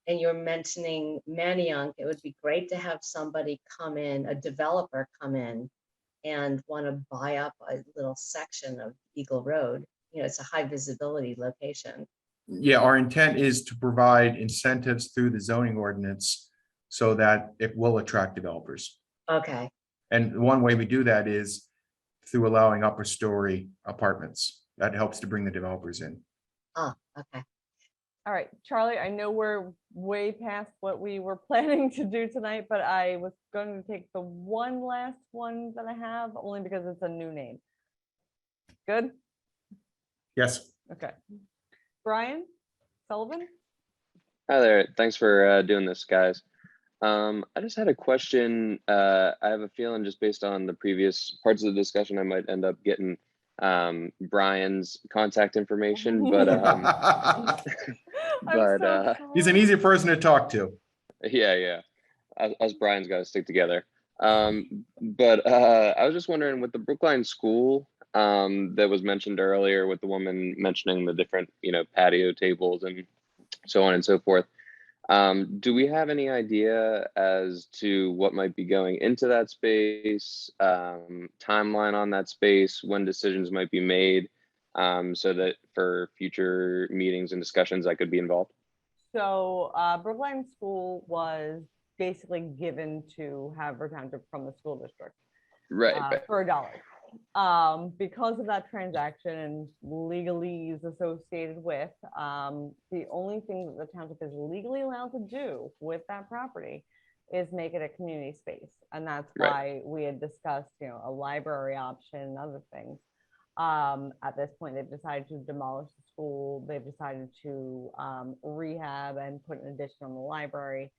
and you're mentioning Manayunk, it would be great to have somebody come in, a developer come in and want to buy up a little section of Eagle Road. It's a high visibility location. Yeah, our intent is to provide incentives through the zoning ordinance so that it will attract developers. Okay. And one way we do that is through allowing upper story apartments. That helps to bring the developers in. Oh, okay. All right, Charlie, I know we're way past what we were planning to do tonight, but I was going to take the one last one that I have, only because it's a new name. Good? Yes. Okay. Brian Sullivan? Hi there. Thanks for doing this, guys. I just had a question. I have a feeling just based on the previous parts of the discussion, I might end up getting Brian's contact information, but he's an easy person to talk to. Yeah. Us Brian's got to stick together. But I was just wondering with the Brookline School that was mentioned earlier, with the woman mentioning the different, patio tables and so on and so forth. Do we have any idea as to what might be going into that space, timeline on that space, when decisions might be made, so that for future meetings and discussions I could be involved? So Brookline School was basically given to Haverford Township from the school district. Right. For $1. Because of that transaction and legalese associated with, the only thing that the township is legally allowed to do with that property is make it a community space. And that's why we had discussed, a library option and other things. At this point, they've decided to demolish the school. They've decided to rehab and put an addition on the library.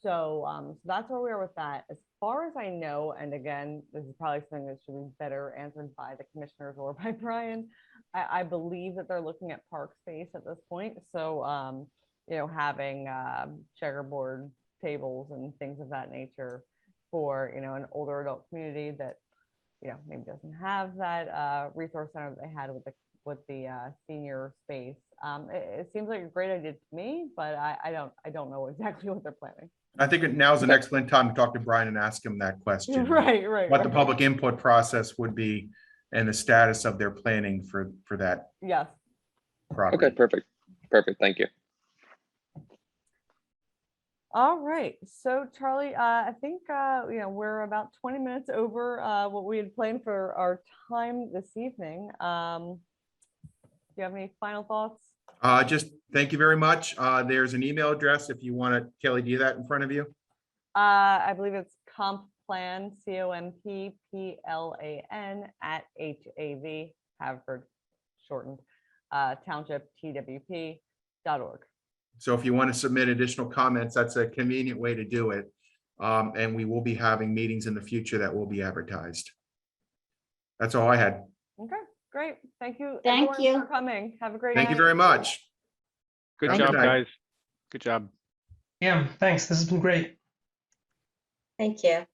So, so that's where we are with that. As far as I know, and again, this is probably something that should be better answered by the commissioners or by Brian. I believe that they're looking at park space at this point. So, you know, having checkerboard tables and things of that nature for, you know, an older adult community that, you know, maybe doesn't have that resource center that they had with the senior space. It seems like a great idea to me, but I don't know exactly what they're planning. I think now's an excellent time to talk to Brian and ask him that question. Right. What the public input process would be and the status of their planning for that Yes. property. Okay, perfect. Thank you. All right. So Charlie, I think, you know, we're about 20 minutes over what we had planned for our time this evening. Do you have any final thoughts? Just thank you very much. There's an email address if you want to, Kelly, do you have that in front of you? I believe it's complan, COMPPLAN @HAV, Haverford shortened, Township TWP.org. So if you want to submit additional comments, that's a convenient way to do it. And we will be having meetings in the future that will be advertised. That's all I had. Okay, great. Thank you. Thank everyone, you. for coming. Have a great Thank you night. very much. Good Have a job, good night. guys. Good job. Yeah, thanks. This has been great. Thank you.